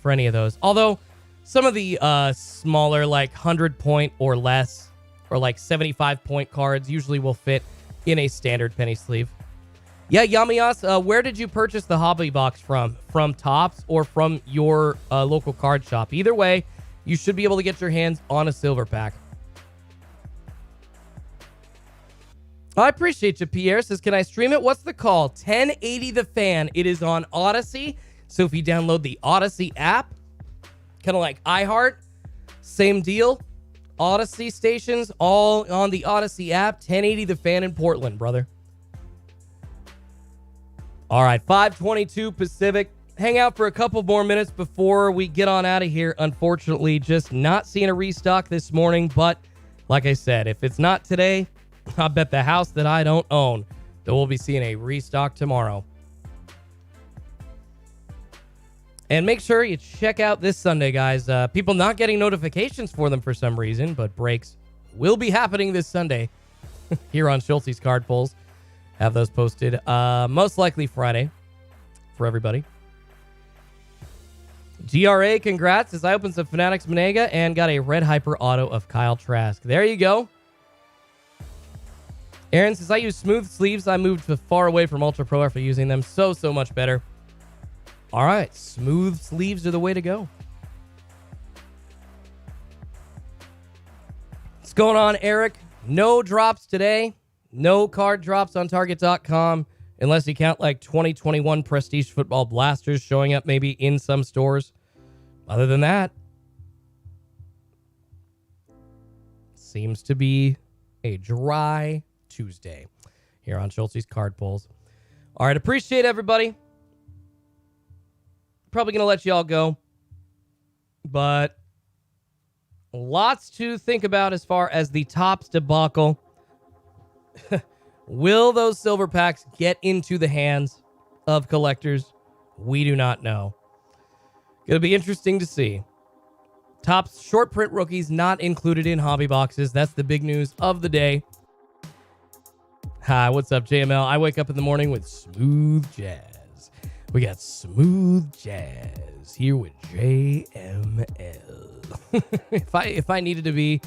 Speaker 3: for any of those. Although some of the smaller, like 100-point or less, or like 75-point cards usually will fit in a standard penny sleeve. Yeah, Yamias, where did you purchase the hobby box from? From Topps or from your local card shop? Either way, you should be able to get your hands on a silver pack. I appreciate you, Pierre. Says, can I stream it? What's the call? 1080 The Fan. It is on Odyssey. So if you download the Odyssey app, kind of like iHeart, same deal. Odyssey stations, all on the Odyssey app. 1080 The Fan in Portland, brother. All right, 5:22 Pacific. Hang out for a couple more minutes before we get on out of here. Unfortunately, just not seeing a restock this morning. But like I said, if it's not today, I bet the house that I don't own that we'll be seeing a restock tomorrow. And make sure you check out this Sunday, guys. People not getting notifications for them for some reason, but breaks will be happening this Sunday here on Schultz's Card Pulls. Have those posted most likely Friday for everybody. GRA, congrats, as I opened some Fanatics Manega and got a red hyper auto of Kyle Trask. There you go. Aaron says, I use smooth sleeves. I moved far away from Ultra Pro after using them. So much better. All right, smooth sleeves are the way to go. What's going on, Eric? No drops today. No card drops on Target.com unless you count like 2021 Prestige Football Blasters showing up maybe in some stores. Other than that, seems to be a dry Tuesday here on Schultz's Card Pulls. All right, appreciate everybody. Probably going to let you all go. But lots to think about as far as the Topps debacle. Will those silver packs get into the hands of collectors? We do not know. Going to be interesting to see. Topps short print rookies not included in hobby boxes. That's the big news of the day. Hi, what's up, JML? I wake up in the morning with smooth jazz. We got smooth jazz here with JML. If I needed to be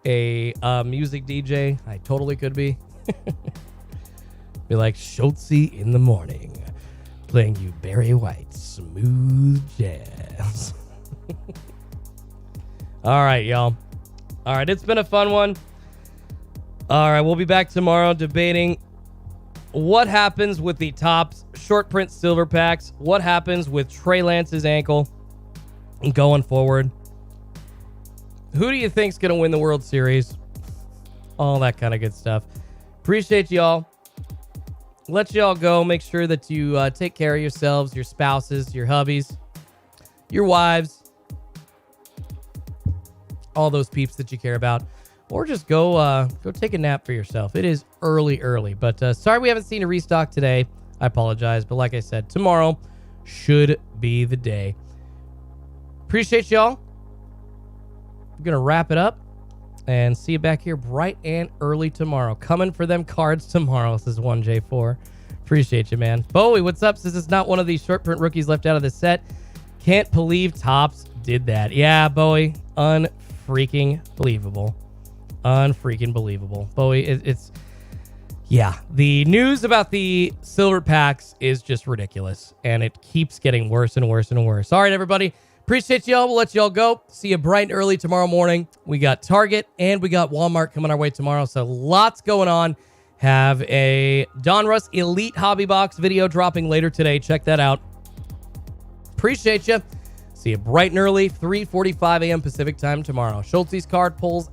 Speaker 3: a music DJ, I totally could be. Be like Schultzy in the morning, playing you Barry White smooth jazz. All right, y'all. All right, it's been a fun one. All right, we'll be back tomorrow debating what happens with the Topps short print silver packs, what happens with Trey Lance's ankle going forward. Who do you think's going to win the World Series? All that kind of good stuff. Appreciate y'all. Let y'all go. Make sure that you take care of yourselves, your spouses, your hubbies, your wives, all those peeps that you care about, or just go take a nap for yourself. It is early, but sorry we haven't seen a restock today. I apologize, but like I said, tomorrow should be the day. Appreciate y'all. I'm gonna wrap it up and see you back here bright and early tomorrow. Coming for them cards tomorrow. This is 1J4. Appreciate you, man. Bowie, what's up? Says it's not one of these short print rookies left out of the set. Can't believe Topps did that. Yeah, Bowie. Unfreaking believable. Unfreaking believable. Bowie, it's... Yeah, the news about the silver packs is just ridiculous, and it keeps getting worse and worse and worse. All right, everybody. Appreciate y'all. We'll let y'all go. See you bright and early tomorrow morning. We got Target and we got Walmart coming our way tomorrow. So lots going on. Have a Donruss Elite Hobby Box video dropping later today. Check that out. Appreciate you. See you bright and early, 3:45 a.m. Pacific time tomorrow. Schultzy's card pulls